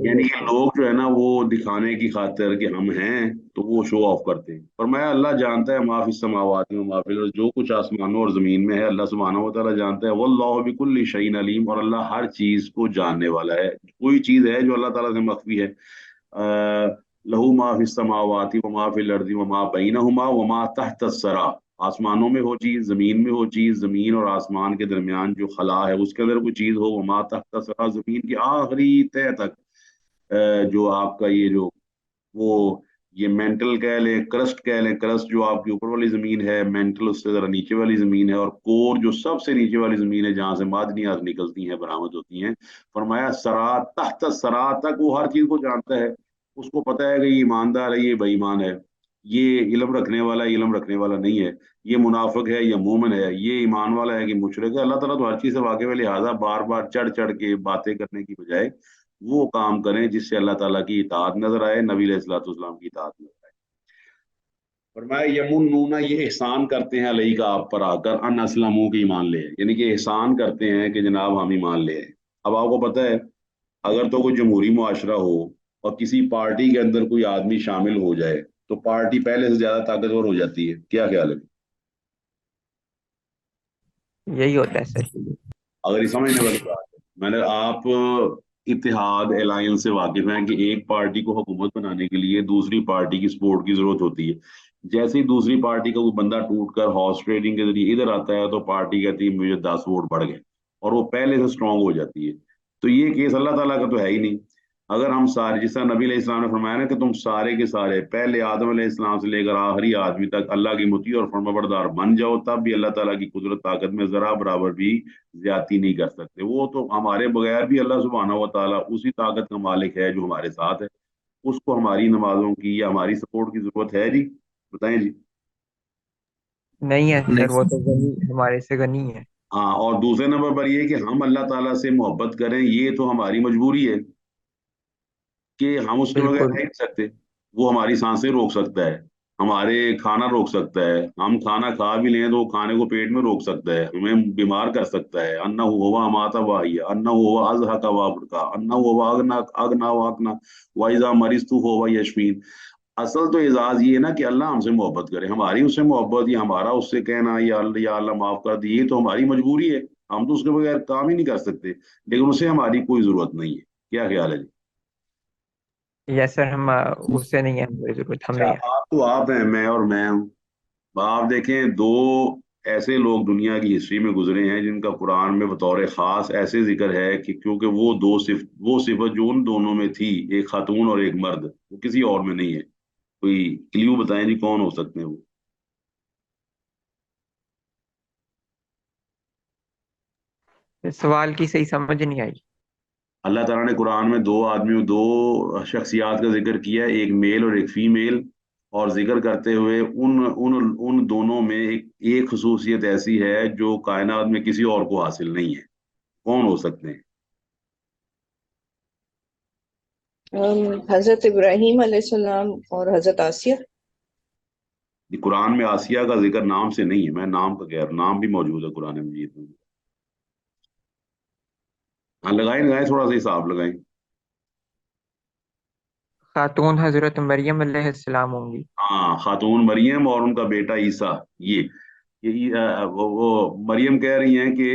یعنی کہ لوگ جو ہے نا وہ دکھانے کی خاطر کہ ہم ہیں تو وہ شو آف کرتے ہیں، پر میں اللہ جانتا ہے ما فی السماوات و ما فی الارض، جو کچھ آسمانوں اور زمین میں ہے اللہ سبحانہ و تعالیٰ جانتا ہے۔ واللہ بکل شیء علیم، اور اللہ ہر چیز کو جاننے والا ہے۔ کوئی چیز ہے جو اللہ تعالیٰ سے مخفی ہے؟ لہو ما فی السماوات و ما فی الارض و ما بینہما و ما تحت الثری، آسمانوں میں ہو چیز، زمین میں ہو چیز، زمین اور آسمان کے درمیان جو خلا ہے اس کے اندر کوئی چیز ہو، وما تحت الثری، زمین کی آخری تہ تک جو آپ کا یہ جو وہ یہ مینٹل کہہ لیں، کرسٹ کہہ لیں، کرسٹ جو آپ کی اوپر والی زمین ہے، مینٹل اس سے ذرا نیچے والی زمین ہے، اور کور جو سب سے نیچے والی زمین ہے جہاں سے معدنیات نکلتی ہیں، برآمد ہوتی ہیں۔ فرمایا سرا تحت سرا تک، وہ ہر چیز کو جانتا ہے، اس کو پتا ہے کہ یہ ایماندار ہے، یہ بے ایمان ہے، یہ علم رکھنے والا ہے، علم رکھنے والا نہیں ہے، یہ منافق ہے یا مومن ہے، یہ ایمان والا ہے کہ مشرک ہے۔ اللہ تعالیٰ تو ہر چیز سے واقف ہے، لہٰذا بار بار چڑھ چڑھ کے باتیں کرنے کی بجائے وہ کام کریں جس سے اللہ تعالیٰ کی اطاعت نظر آئے، نبی علیہ الصلوۃ والسلام کی اطاعت نظر آئے۔ فرمایا یمنون، یہ احسان کرتے ہیں علیہ کا آپ پر آ کر، ان اسلموا کی ایمان لے آئے، یعنی کہ احسان کرتے ہیں کہ جناب ہم ایمان لے آئے۔ اب آپ کو پتہ ہے اگر تو کوئی جمہوری معاشرہ ہو اور کسی پارٹی کے اندر کوئی آدمی شامل ہو جائے تو پارٹی پہلے سے زیادہ طاقتور ہو جاتی ہے۔ کیا خیال ہے؟ یہی ہوتا ہے سر۔ اگر یہ سمجھنے والی بات ہے، میں نے آپ اتحاد الائنس سے واقف ہیں کہ ایک پارٹی کو حکومت بنانے کے لیے دوسری پارٹی کی سپورٹ کی ضرورت ہوتی ہے۔ جیسے ہی دوسری پارٹی کا کوئی بندہ ٹوٹ کر ہارس ٹریڈنگ کے ذریعے ادھر آتا ہے تو پارٹی کہتی ہے مجھے 10 ووٹ بڑھ گئے، اور وہ پہلے سے سٹرونگ ہو جاتی ہے۔ تو یہ کیس اللہ تعالیٰ کا تو ہے ہی نہیں۔ اگر ہم سارے، جس طرح نبی علیہ السلام نے فرمایا نا کہ تم سارے کے سارے پہلے آدم علیہ السلام سے لے کر آخری آدمی تک اللہ کی مطیع اور فرمانبردار بن جاؤ، تب بھی اللہ تعالیٰ کی قدرت طاقت میں ذرا برابر بھی زیادتی نہیں کر سکتے۔ وہ تو ہمارے بغیر بھی اللہ سبحانہ و تعالیٰ اسی طاقت کا مالک ہے جو ہمارے ساتھ ہے، اس کو ہماری نمازوں کی یا ہماری سپورٹ کی ضرورت ہے جی؟ بتائیں جی۔ نہیں ہے نہیں سر، وہ تو غنی، ہمارے سے غنی ہے۔ ہاں، اور دوسرے نمبر پر یہ کہ ہم اللہ تعالیٰ سے محبت کریں، یہ تو ہماری مجبوری ہے کہ ہم اس کے بغیر بالکل رہ نہیں سکتے۔ وہ ہماری سانسیں روک سکتا ہے، ہمارے کھانا روک سکتا ہے، ہم کھانا کھا بھی لیں تو وہ کھانے کو پیٹ میں روک سکتا ہے، ہمیں بیمار کر سکتا ہے۔ انہ ہوا اماتا واہیا، انہ ہوا ازہا کا وابرکا، انہ ہوا اگنا واگنا وائزا مریض تو ہوا یشفین۔ اصل تو اعزاز یہ ہے نا کہ اللہ ہم سے محبت کرے، ہماری اس سے محبت یا ہمارا اس سے کہنا یا اللہ معاف کر دی، یہ تو ہماری مجبوری ہے، ہم تو اس کے بغیر کام ہی نہیں کر سکتے، لیکن اسے ہماری کوئی ضرورت نہیں ہے۔ کیا خیال ہے جی؟ یس سر، ہم اس سے نہیں ہے ہماری ضرورت، ہمیں اچھا، ہے۔ آپ تو آپ ہیں، میں اور میں ہوں۔ آپ دیکھیں دو ایسے لوگ دنیا کی ہسٹری میں گزرے ہیں جن کا قرآن میں بطور خاص ایسے ذکر ہے کہ کیونکہ وہ صفت جو ان دونوں میں تھی، ایک خاتون اور ایک مرد، وہ کسی اور میں نہیں ہے۔ کوئی کلیو بتائیں جی کون ہو سکتے ہیں وہ؟ سوال کی صحیح سمجھ نہیں آئی۔ اللہ تعالیٰ نے قرآن میں دو شخصیات کا ذکر کیا ہے، ایک میل اور ایک فیمیل، اور ذکر کرتے ہوئے ان دونوں میں ایک خصوصیت ایسی ہے جو کائنات میں کسی اور کو حاصل نہیں ہے۔ کون ہو سکتے ہیں؟ حضرت ابراہیم علیہ السلام اور حضرت آسیہ۔ یہ قرآن میں آسیہ کا ذکر نام سے نہیں ہے، میں نام کا کہہ رہا ہوں، نام بھی موجود ہے قرآن مجید میں۔ ہاں لگائیں تھوڑا سا حساب لگائیں۔ خاتون حضرت مریم علیہ السلام ہوں گی۔ ہاں، خاتون مریم اور ان کا بیٹا عیسیٰ۔ وہ مریم کہہ رہی ہیں کہ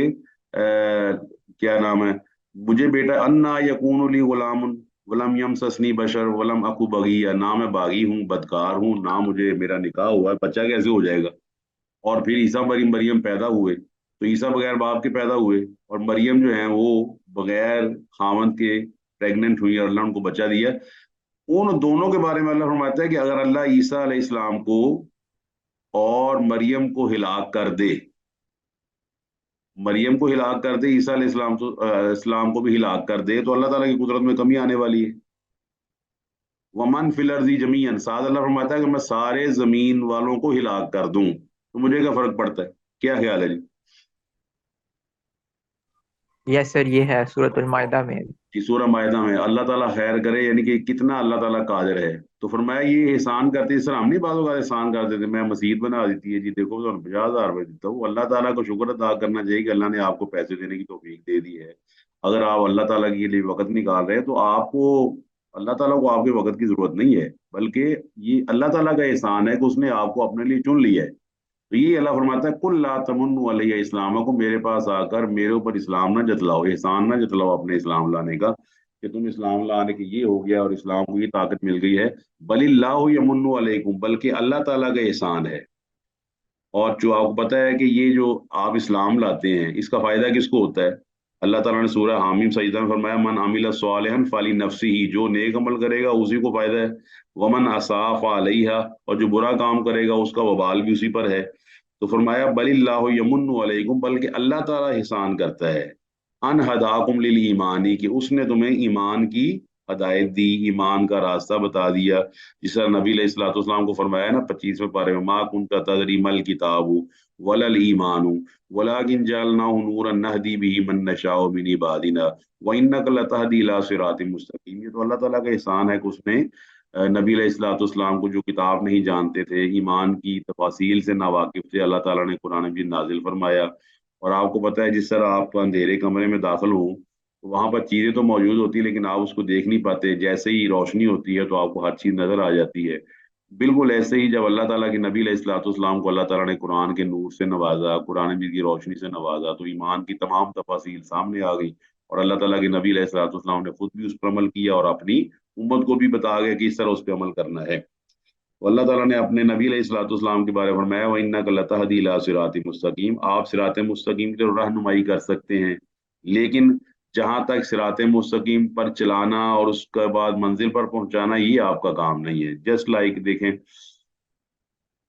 کیا نام ہے، مجھے بیٹا انا یکون لی غلام ولم یمسسنی بشر ولم اکو بغیہ، نہ میں باغی ہوں، بدکار ہوں، نہ مجھے میرا نکاح ہوا ہے، بچہ کیسے ہو جائے گا؟ اور پھر عیسیٰ مریم پیدا ہوئے تو عیسیٰ بغیر باپ کے پیدا ہوئے، اور مریم جو ہیں وہ بغیر خاوند کے پریگننٹ ہوئی اور اللہ ان کو بچہ دیا۔ उन दोनों के बारे में अल्लाह फरमाता है कि अगर अल्लाह ईसा अलैहिस्सलाम को और मरियम को हिलाक कर दे, मरियम को हिलाक कर दे, ईसा अलैहिस्सलाम तो इस्लाम को भी हिलाक कर दे, तो अल्लाह ताला की कुदरत में कमी आने वाली है। वमन फिल अर्जी जमीयन, साथ अल्लाह फरमाता है कि मैं सारे जमीन वालों को हिलाक कर दूं, तो मुझे क्या फर्क पड़ता है? क्या ख्याल है जी? यस सर, ये है सूरतुल माइदा में। कि सूरह मायदा में अल्लाह ताला खैर करे, यानी कि कितना अल्लाह ताला कादिर है। तो फरमाया ये एहसान करते, इस तरह हम नहीं बातों का एहसान करते थे, मैं मस्जिद बना देती है जी, देखो तो 50,000 रुपये देता हूँ। अल्लाह ताला को शुक्र अदा करना चाहिए कि अल्लाह ने आपको पैसे देने की तौफीक दे दी है। अगर आप अल्लाह ताला के लिए वक्त निकाल रहे हैं तो आपको, अल्लाह ताला को आपके वक्त की जरूरत नहीं है, बल्कि ये अल्लाह ताला का एहसान है कि उसने आपको अपने लिए चुन लिया है। तो ये अल्लाह फरमाता है कुल ला तमन्नु अलैया इस्लामकुम, मेरे पास आकर मेरे ऊपर इस्लाम ना जतलाओ, एहसान ना जतलाओ अपने इस्लाम लाने का, कि तुम इस्लाम लाने के ये हो गया और इस्लाम को ये ताकत मिल गई है। बलिल्लाहु यमुन्नु अलैकुम, बल्कि अल्लाह ताला का एहसान है। और जो आपको पता है कि ये जो आप इस्लाम लाते हैं इसका फायदा किसको होता है? अल्लाह ताला ने सूरह हामीम सजदा में फरमाया मन अमिला सालिहन फली नफ्सिही, जो नेक अमल करेगा उसी को फायदा है। वमन असाफ अलैहा, और जो बुरा काम करेगा उसका वबाल भी उसी पर है। तो फरमाया बलिल्लाहु यमुन्नु अलैकुम, बल्कि अल्लाह ताला एहसान करता है, अन हदाकुम लिल ईमानी, कि उसने तुम्हें ईमान की हदायत दी, ईमान का रास्ता बता दिया। जिस तरह नबी अलैहिस्सलाम को फरमाया ना 25वें पारे में, मा कुन्ता तदरी मल किताबु वलल ईमानु वलाकिन जअलनाहु नूरन नहदी बिही मन नशाउ मिन इबादिना व इन्नका लतहदी इला सिरातिम मुस्तकीम। ये तो अल्लाह ताला का एहसान है कि उसने नबी अलैहिस्सलाम को, जो किताब नहीं जानते थे, ईमान की तफासील से नावाकिफ थे, अल्लाह ताला ने कुरान मजीद नाजिल फरमाया। और आपको पता है जिस तरह आप अंधेरे कमरे में दाखिल हो तो वहां पर चीजें तो मौजूद होती है लेकिन आप उसको देख नहीं पाते, जैसे ही रोशनी होती है तो आपको हर चीज नजर आ जाती है। बिल्कुल ऐसे ही जब अल्लाह ताला के नबी अलैहिस्सलाम को अल्लाह ताला ने कुरान के नूर से नवाजा, कुरान मजीद की रोशनी से नवाजा, तो ईमान की तमाम तफासील सामने आ गई। और अल्लाह ताला के नबी अलैहिस्सलाम ने खुद भी उस पर अमल किया और अपनी उम्मत को भी बता गया कि इस तरह उस पर अमल करना है। तो अल्लाह ताला ने अपने नबी अलैहिस्सलाम के बारे में फरमाया व इन्नका लतहदी इला सिरातिम मुस्तकीम, आप सिरात मुस्तकीम की तरफ रहनुमाई कर सकते हैं, लेकिन जहां तक सिरात मुस्तकीम पर चलाना और उसके बाद मंजिल पर पहुंचाना ये आपका काम नहीं है। जस्ट लाइक देखें,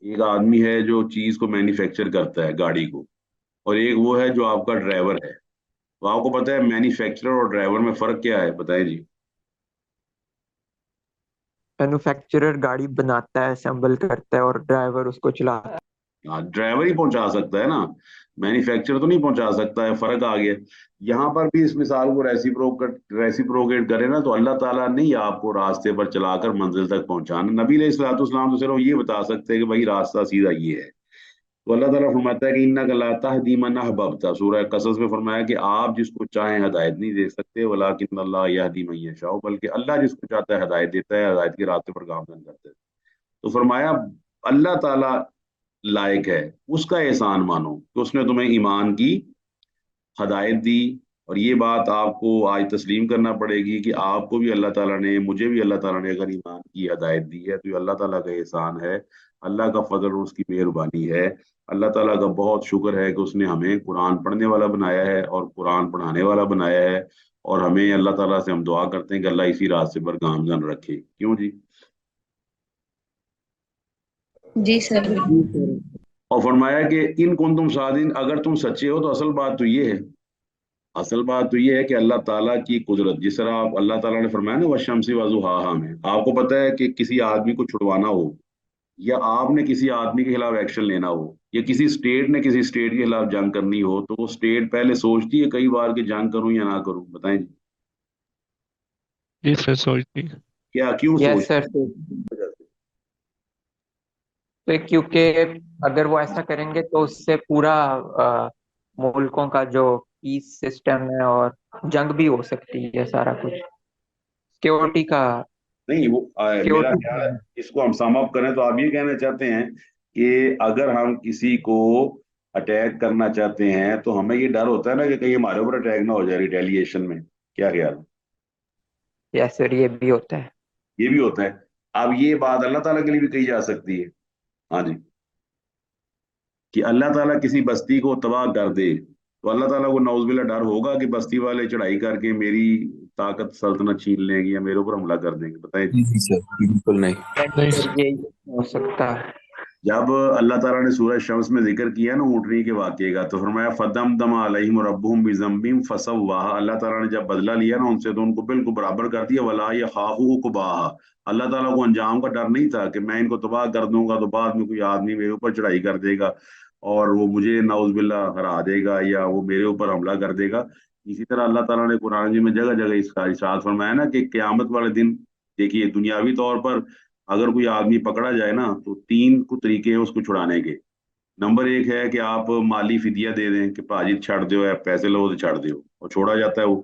एक आदमी है जो चीज को मैन्युफैक्चर करता है, गाड़ी को, और एक वो है जो आपका ड्राइवर है। तो आपको पता है मैन्युफैक्चरर और ड्राइवर में फर्क क्या है, बताएं जी? मैन्युफैक्चरर गाड़ी बनाता है, असेंबल करता है, और ड्राइवर उसको चलाता है। हाँ, ड्राइवर ही पहुंचा सकता है ना, मैन्युफैक्चरर तो नहीं पहुंचा सकता है, फर्क आ गया। यहाँ पर भी इस मिसाल को रेसिप्रोकेट करें ना, तो अल्लाह ताला नहीं आपको रास्ते पर चलाकर मंजिल तक पहुंचाना, नबी अलैहिस्सलाम तो सिर्फ ये बता सकते हैं कि भाई रास्ता सीधा ये है। तो अल्लाह ताला फरमाता है कि इन्नका ला तहदी मन अहबब्ता, सूरह कसस में फरमाया कि आप जिसको चाहें हिदायत नहीं दे सकते, वलाकिन अल्लाह यहदी मन यशाओ, बल्कि अल्लाह जिसको चाहता है हिदायत देता है, हिदायत के रास्ते पर गामजन करता है। तो फरमाया अल्लाह ताला लायक है, उसका एहसान मानो कि उसने तुम्हें ईमान की हदायत दी। और ये बात आपको आज तस्लीम करना पड़ेगी कि आपको भी अल्लाह ताला ने, मुझे भी अल्लाह ताला ने अगर ईमान की हदायत दी है तो ये अल्लाह ताला का एहसान है, अल्लाह का फजल और उसकी मेहरबानी है। अल्लाह ताला का बहुत शुक्र है कि उसने हमें कुरान पढ़ने वाला बनाया है और कुरान पढ़ाने वाला बनाया है। और हमें अल्लाह ताला से हम दुआ करते हैं कि अल्लाह इसी रास्ते पर गामजन रखे। क्यों जी? जी सर। और फरमाया कि इन कुन तुम सादिन, अगर तुम सच्चे हो तो असल बात तो ये है, असल बात तो ये है कि अल्लाह ताला की कुदरत, जिस तरह आप अल्लाह ताला ने फरमाया ना वशम्सी वज़ुहाहा में, आपको पता है कि किसी आदमी को छुड़वाना हो या आपने किसी आदमी के खिलाफ एक्शन लेना हो या किसी स्टेट ने किसी स्टेट के खिलाफ जंग करनी हो, तो वो स्टेट पहले सोचती है कई बार कि जंग करूं या ना करूं, बताएं जी? ये सर सोचती है। क्या क्यों यस सोचती सर। तो क्योंकि अगर वो ऐसा करेंगे तो उससे पूरा मुल्कों का जो पीस सिस्टम है और जंग भी हो सकती है, सारा कुछ सिक्योरिटी का। नहीं वो मेरा ख्याल है, सिक्योरिटी। इसको हम सम अप करें तो आप ये कहना चाहते हैं कि अगर हम किसी को अटैक करना चाहते हैं तो हमें ये डर होता है ना कि कहीं हमारे ऊपर अटैक ना हो जाए रिटेलिएशन में, क्या ख्याल है? यस सर, ये भी होता है। ये भी होता है। अब ये बात अल्लाह ताला के लिए भी कही जा सकती है। हाँ जी, कि अल्लाह ताला किसी बस्ती को तबाह कर दे तो अल्लाह ताला को नौजुबिल्ला डर होगा कि बस्ती वाले चढ़ाई करके मेरी ताकत सल्तनत छीन लेंगे या मेरे ऊपर हमला कर देंगे? बताएं जी। नहीं सर, बिल्कुल नहीं। नहीं तो सर। ये हो सकता है। जब अल्लाह ताला ने सूरह शम्स में जिक्र किया ना ऊँटनी के वाक़ये का, तो फरमाया फदम दम अलैहिम रब्बुहुम बिज़म्बिहिम फसव्वाहा। अल्लाह ताला ने जब बदला लिया ना उनसे, तो उनको बिल्कुल बराबर कर दिया। वला यखाफु उक़बाहा। अल्लाह ताला को अंजाम का डर नहीं था कि मैं इनको तबाह कर दूंगा तो बाद में कोई आदमी मेरे ऊपर चढ़ाई कर देगा और वो मुझे नाउज़ुबिल्लाह हरा देगा या वो मेरे ऊपर हमला कर देगा। इसी तरह अल्लाह ताला ने कुरान में जगह जगह इसका इरशाद फरमाया ना कि क़यामत वाले दिन, देखिए दुनियावी तौर पर अगर कोई आदमी पकड़ा जाए ना, तो तीन को तरीके हैं उसको छुड़ाने के। नंबर एक है कि आप माली फिदिया दे दें कि भाजी छड़ दो, या पैसे लो तो छड़ दो, और छोड़ा जाता है वो।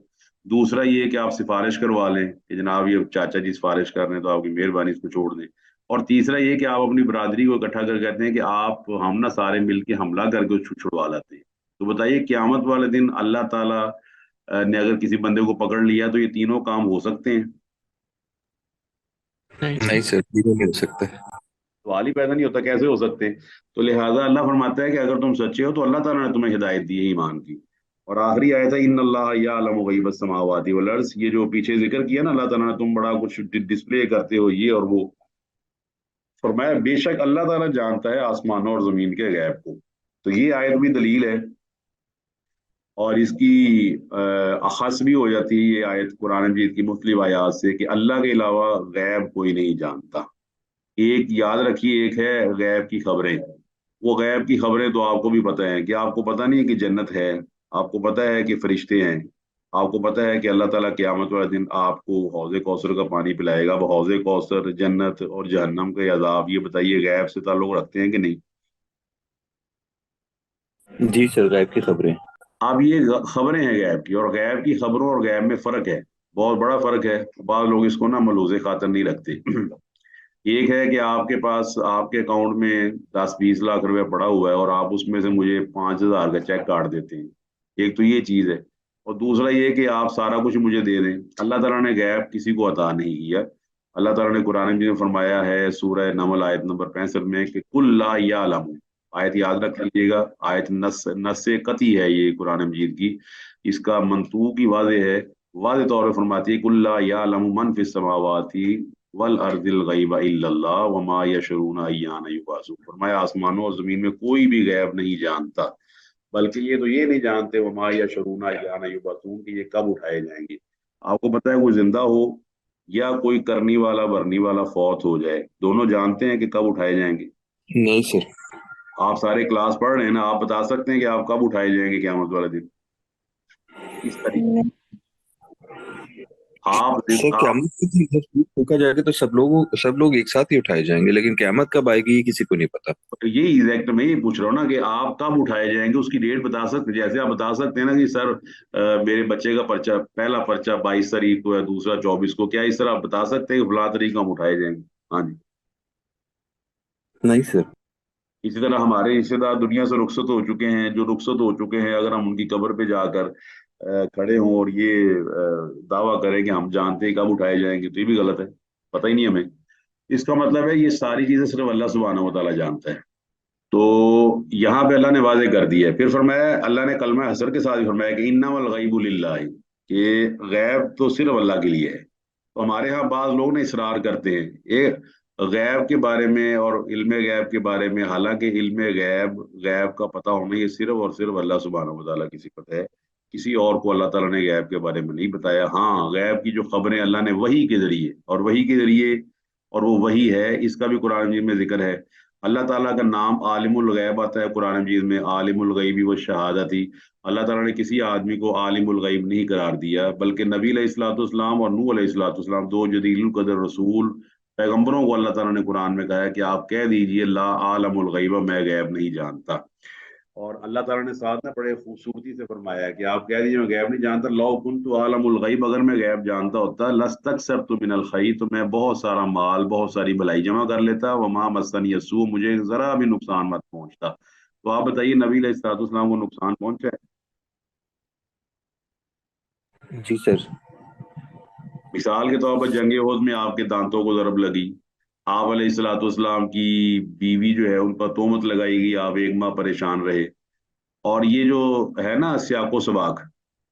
दूसरा ये कि आप सिफारिश करवा लें कि जनाब ये चाचा जी सिफारिश कर रहे हैं तो आपकी मेहरबानी इसको छोड़ दें। और तीसरा ये कि आप अपनी बरादरी को इकट्ठा कर कहते हैं कि आप हम ना सारे मिलके हमला करके उसको छुड़वा लाते हैं। तो बताइए क्यामत वाले दिन अल्लाह ताला ने अगर किसी बंदे को पकड़ लिया तो ये तीनों काम हो सकते हैं? नहीं नहीं सर। सर, बिल्कुल नहीं हो सकता है। सवाल ही पैदा नहीं होता, कैसे हो सकते हैं? तो लिहाजा अल्लाह फरमाता है कि अगर तुम सच्चे हो तो अल्लाह ताला ने तुम्हें हिदायत दी है ईमान की। और आखिरी आयत है इन्नल्लाह यअलमु गैबस समावाति वल अर्ज़। ये जो पीछे जिक्र किया ना अल्लाह ताला ने, तुम बड़ा कुछ डिस्प्ले करते हो ये और वो, फरमाया बेशक अल्लाह ताला जानता है आसमानों और जमीन के गैब को। तो ये आयत भी दलील है, और इसकी अखास भी हो जाती है ये आयत कुरान मजीद की मुख्तलिफ आयात से कि अल्लाह के अलावा गैब कोई नहीं जानता। एक याद रखिए, एक है गैब की खबरें। वो गैब की खबरें तो आपको भी पता है कि आपको पता नहीं है कि जन्नत है, आपको पता है कि फरिश्ते हैं, आपको पता है कि अल्लाह ताला क़यामत वाले दिन आपको हौज़े कौसर का पानी पिलाएगा। अब हौज़े कौसर, जन्नत और जहन्नम के अजाब, ये बताइए गैब से ताल्लुक रखते हैं कि नहीं? जी सर, गायब की खबरें। अब ये खबरें हैं गैब की, और गैब की खबरों और गैब में फर्क है, बहुत बड़ा फर्क है। बाद लोग इसको ना मलूज़े खातर नहीं रखते। एक है कि आपके पास आपके अकाउंट में 10-20 लाख रुपए पड़ा हुआ है और आप उसमें से मुझे 5,000 का चेक काट देते हैं। एक तो ये चीज है। और दूसरा ये कि आप सारा कुछ मुझे दे दें। अल्लाह ताला ने गैब किसी को अता नहीं किया। अल्लाह ताला ने कुरान में फरमाया है सूरह नमल आयत नंबर 65 में कि कुल ला यालमु। आयत याद रख लीजिएगा, आयत नस कती है ये कुरान मजीद की। इसका मंतूक ही वाज़ेह है, वाज़ेह तौर पर फरमाती है कुल ला यालमु मन फिस समावाती वल अर्दिल गैब इल्लल्लाह वमा यशउरून अय्यान युबासून। फरमाया आसमानों और जमीन में कोई भी गैब नहीं जानता, बल्कि ये तो ये नहीं जानते वमा यशउरून अय्यान युबासून कि ये कब उठाए जाएंगे। आपको पता है कोई जिंदा हो या कोई करनी वाला भरनी वाला फौत हो जाए, दोनों जानते हैं कि कब उठाए जाएंगे? नहीं सर। आप सारे क्लास पढ़ रहे हैं ना, आप बता सकते हैं कि आप कब उठाए जाएंगे क्यामत वाले दिन? इस तरीके सर, आप क्यामत के दिन जब सूरज फूका जाएगा तो सब लोग एक साथ ही उठाए जाएंगे, लेकिन क्यामत कब आएगी ये किसी को नहीं पता। तो ये एग्जैक्ट मैं ये पूछ रहा हूँ ना कि आप कब उठाए जाएंगे, उसकी डेट बता सकते हैं? जैसे आप बता सकते हैं ना कि सर मेरे बच्चे का पर्चा, पहला पर्चा 22 तारीख को है, दूसरा 24 को, क्या इस तरह आप बता सकते हैं कि फला तारीख को हम उठाए जाएंगे? हाँ जी। नहीं सर। इसी तरह हमारे रिश्तेदार दुनिया से रुखसत हो चुके हैं, जो रुखसत हो चुके हैं, अगर हम उनकी कब्र पे जाकर खड़े हों और ये दावा करें कि हम जानते हैं कब उठाए जाएंगे, तो ये भी गलत है, पता ही नहीं हमें। इसका मतलब है ये सारी चीजें सिर्फ अल्लाह सुब्हानहू व तआला जानता है। तो यहाँ पे अल्लाह ने वाजे कर दिया है। फिर फरमाया, अल्लाह ने कलमा हसर के साथ ही फरमाया कि इन्नमल गैबु लिल्लाह, कि गैब तो सिर्फ अल्लाह के लिए है। तो हमारे यहाँ बाज लोग ना इसरार करते हैं ये गैब के बारे में और इल्म गैब के बारे में, हालांकि इल्म गैब, गैब का पता होना ये सिर्फ और सिर्फ अल्लाह सुब्हानहू व तआला की सिफत है। किसी और को अल्लाह ताला ने गैब के बारे में नहीं बताया। हाँ, गैब की जो खबरें अल्लाह ने वही के जरिए, और वही के जरिए, और वो वही है, इसका भी कुरान मजीद में जिक्र है। अल्लाह ताला का नाम आलिमुल गैब आता है कुरान मजीद में, आलिमुल गैबी व शहादती। अल्लाह ताला ने किसी आदमी को आलिमुल गैब नहीं करार दिया, बल्कि नबी अलैहिस्सलाम और नूह अलैहिस्सलाम, दो जलीलुल कदर रसूल पैगंबरों को अल्लाह ताला ने कुरान में कहा है कि आप कह दीजिए ला आलमुल गैब, मैं गैब नहीं जानता। और अल्लाह ताला ने साथ में बड़े खूबसूरती से फरमाया है कि आप कह दीजिए मैं गैब नहीं जानता। लौ कुन्तु आलमुल गैब, अगर मैं गैब जानता होता, लस्तक्सरतु मिनल खैर, तो मैं बहुत सारा माल, बहुत सारी भलाई जमा कर लेता। वमा मस्सनी यसू, मुझे जरा भी नुकसान मत पहुंचता। तो आप बताइए नबी अलैहिस्सलाम को नुकसान पहुंचा है? जी सर। मिसाल के तौर पर जंग ओहद में आपके दांतों को जरब लगी, आप अलैहिस्सलाम की बीवी जो है उन पर तोहमत लगाई गई, आप एक माह परेशान रहे। और ये जो है ना सियाको सबाक,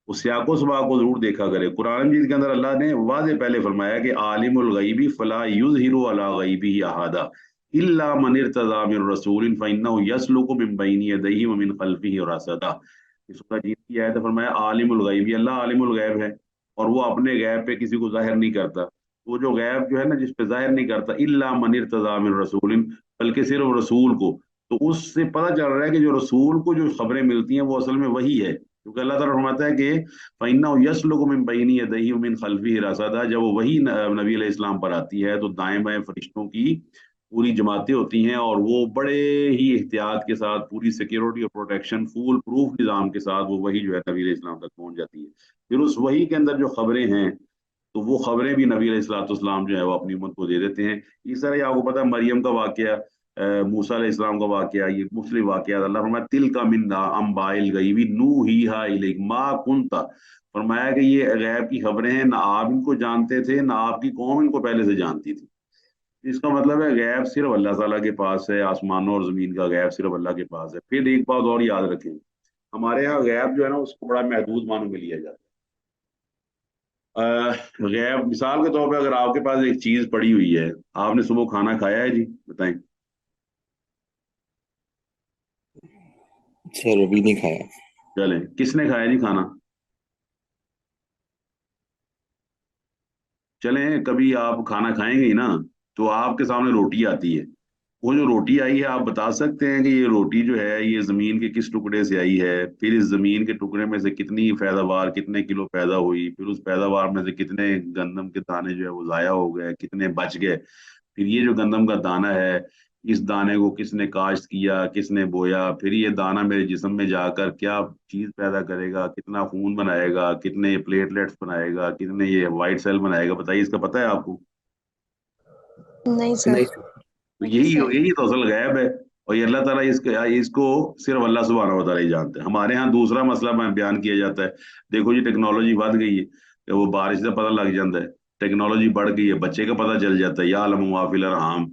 उस सियाको सबाक को जरूर देखा करे। कुरान मजीद के अंदर अल्लाह ने वाज़े पहले फरमाया कि आलिमुल गैबी फला युज़हिरु अला गैबिही अहदा इल्ला मन इर्तज़ा मिन रसूलिन फइन्नहु यसलुकु मिन बैनि यदैहि व मिन खल्फिही रसदा। इस सूरह जीन की आयत है, फरमाया आलिमुल गैबी, अल्लाह आलिमुल गैब है और वो अपने गैब पे किसी को जाहिर नहीं करता। वो जो गैब जो है ना जिस पे जाहिर नहीं करता, इल्ला मन इर्तज़ा मिन रसूलिन, बल्कि सिर्फ रसूल को। तो उससे पता चल रहा है कि जो रसूल को जो खबरें मिलती हैं वो असल में वही है, क्योंकि अल्लाह ताला फरमाता है कि फ़इन्नहु यसलुकु मिन बैनि यदैहि व मिन खल्फिही रसदा। जब वो वही नबी अलैहि सलाम पर आती है तो दाएं बाएं फरिश्तों की पूरी जमातें होती हैं और वो बड़े ही एहतियात के साथ, पूरी सिक्योरिटी और प्रोटेक्शन, फूल प्रूफ निज़ाम के साथ वो वही जो है नबी अलैहि सलाम तक पहुंच जाती है। फिर उस वही के अंदर जो खबरें हैं तो वो खबरें भी नबी अलैहिस्सलाम जो है वो अपनी उम्मत को दे देते हैं। इस तरह आपको पता है मरियम का वाकया, मूसा अलैहिस्सलाम का वाकया, ये मुख्तलिफ वाकयात अल्लाह फरमाया तिल का मिन्ना अम्बाइल गईबी नूहीहा इलैक मा कुंता। फरमाया कि ये गैब की खबरें हैं, ना आप इनको जानते थे ना आपकी कौम इनको पहले से जानती थी। इसका मतलब है गैब सिर्फ अल्लाह ताला के पास है, आसमानों और जमीन का गैब सिर्फ अल्लाह के पास है। फिर एक बात और याद रखें, हमारे यहाँ गैब जो है ना उसको बड़ा महदूद मानों में लिया जाता है। गैब मिसाल के तौर पे अगर आपके पास एक चीज पड़ी हुई है, आपने सुबह खाना खाया है जी, बताएं। सर अभी नहीं खाया। चलें, किसने खाया जी खाना? चलें, कभी आप खाना खाएंगे ही ना, तो आपके सामने रोटी आती है। वो जो रोटी आई है, आप बता सकते हैं कि ये रोटी जो है ये जमीन के किस टुकड़े से आई है, फिर इस जमीन के टुकड़े में से कितनी पैदावार, कितने किलो पैदा हुई, फिर उस पैदावार में से कितने गंदम के दाने जो है वो जाया हो गए, कितने बच गए, फिर ये जो गंदम का दाना है इस दाने को किसने काश्त किया, किसने बोया, फिर ये दाना मेरे जिस्म में जाकर क्या चीज पैदा करेगा, कितना खून बनाएगा, कितने प्लेटलेट्स बनाएगा, कितने ये व्हाइट सेल बनाएगा, बताइए, इसका पता है आपको? नहीं सर। नहीं सर। तो यही यही तो असल गैब है। और ये अल्लाह ताला इसको सिर्फ अल्लाह सुब्हानहू व तआला ही जानते हैं। हमारे यहाँ दूसरा मसला बयान किया जाता है, देखो जी टेक्नोलॉजी बढ़ गई है, कि वो बारिश से पता लग जाता है, टेक्नोलॉजी बढ़ गई है, बच्चे का पता चल जाता है, या अलम वाफिल अरहाम।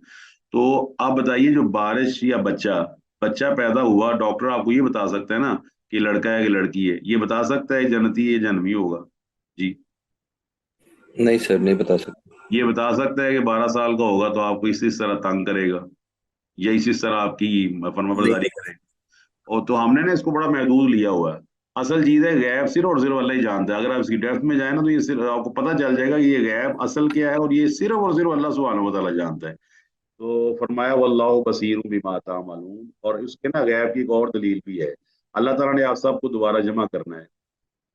तो आप बताइए, जो बारिश या बच्चा बच्चा पैदा हुआ, डॉक्टर आपको ये बता सकता है ना कि लड़का है कि लड़की है, ये बता सकता है जन्नती है जन्मी होगा जी? नहीं सर, नहीं बता सकता। ये बता सकता है कि 12 साल का होगा तो आपको इस तरह तंग करेगा या इस तरह आपकी नहीं फरमाबरदारी करेगा? और तो हमने ना इसको बड़ा महदूद लिया हुआ है। असल चीज है गैब सिर्फ और सिर्फ अल्लाह ही जानता है। अगर आप इसकी डेप्थ में जाए ना तो ये सिर्फ आपको पता चल जाएगा कि ये गैब असल क्या है, और ये सिर्फ और सिर्फ अल्लाह सुब्हानहू व तआला जानता है। तो फरमाया वल्लाहु बसीरुम बिमा तामलून। और उसके ना गैब की एक और दलील भी है, अल्लाह ताला ने आप सबको दोबारा जमा करना है।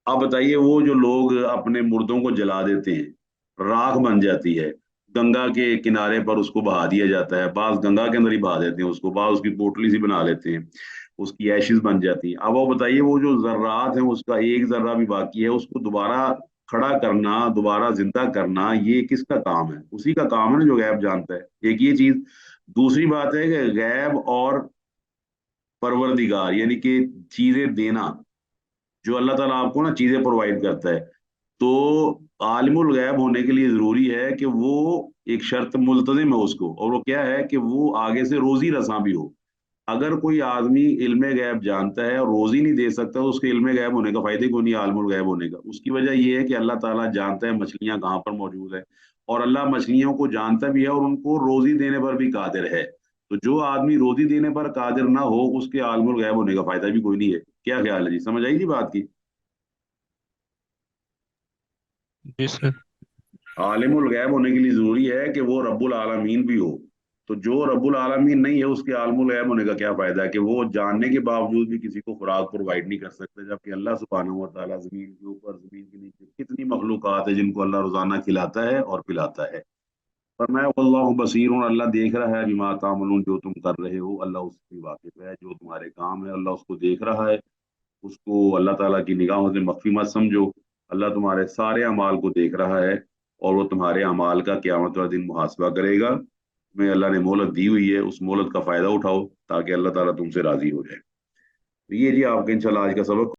आप बताइए, वो जो लोग अपने मुर्दों को जला देते हैं, राख बन जाती है, गंगा के किनारे पर उसको बहा दिया जाता है, बाज गंगा के अंदर ही बहा देते हैं उसको, बाज उसकी पोटली सी बना लेते हैं, उसकी एशिज बन जाती हैं। अब वो बताइए, वो जो जर्रात है उसका एक जर्रा भी बाकी है, उसको दोबारा खड़ा करना, दोबारा जिंदा करना, ये किसका काम है? उसी का काम है ना जो गैब जानता है। एक ये चीज। दूसरी बात है कि गैब और परवरदिगार, यानी कि चीजें देना, जो अल्लाह ताला आपको ना चीजें प्रोवाइड करता है, तो आलिमुल गैब होने के लिए जरूरी है कि वो एक शर्त मुल्तजिम है उसको, और वो क्या है कि वो आगे से रोजी रसा भी हो। अगर कोई आदमी इल्म गैब जानता है और रोजी नहीं दे सकता, तो उसके इल्म गैब होने का फायदा कोई नहीं, आलिमुल गैब होने का। उसकी वजह ये है कि अल्लाह ताला जानता है मछलियां कहाँ पर मौजूद है, और अल्लाह मछलियों को जानता भी है और उनको रोजी देने पर भी कादिर है। तो जो आदमी रोजी देने पर कादिर ना हो, उसके आलिमुल गैब होने का फायदा भी कोई नहीं है। क्या ख्याल है जी, समझ आई जी बात की? जी सर। आलिमुल गैब होने के लिए जरूरी है कि वो रब्बुल आलमीन भी हो। तो जो रब्बुल आलमीन नहीं है, उसके आलिमुल गैब होने का क्या फायदा है कि वो जानने के बावजूद भी किसी को खुराक प्रोवाइड नहीं कर सकते, जबकि अल्लाह सुब्हानहू व तआला जमीन के ऊपर, जमीन के नीचे कितनी मखलूकात है जिनको अल्लाह रोजाना खिलाता है और पिलाता है। पर मैं वल्लाहु बसीर हूँ, अल्लाह देख रहा है बिमा तामलून, जो तुम कर रहे हो, अल्लाह उससे वाकिफ है, जो तुम्हारे काम है अल्लाह उसको देख रहा है। उसको अल्लाह ताला की निगाहों से मख्फी मत समझो, अल्लाह तुम्हारे सारे अमाल को देख रहा है, और वो तुम्हारे अमाल का क़यामत वाले दिन मुहासबा करेगा। तुम्हें अल्लाह ने मोहलत दी हुई है, उस मोहलत का फायदा उठाओ ताकि अल्लाह ताला तुमसे राजी हो जाए। तो ये जी आपके इंशाल्लाह आज का सबक।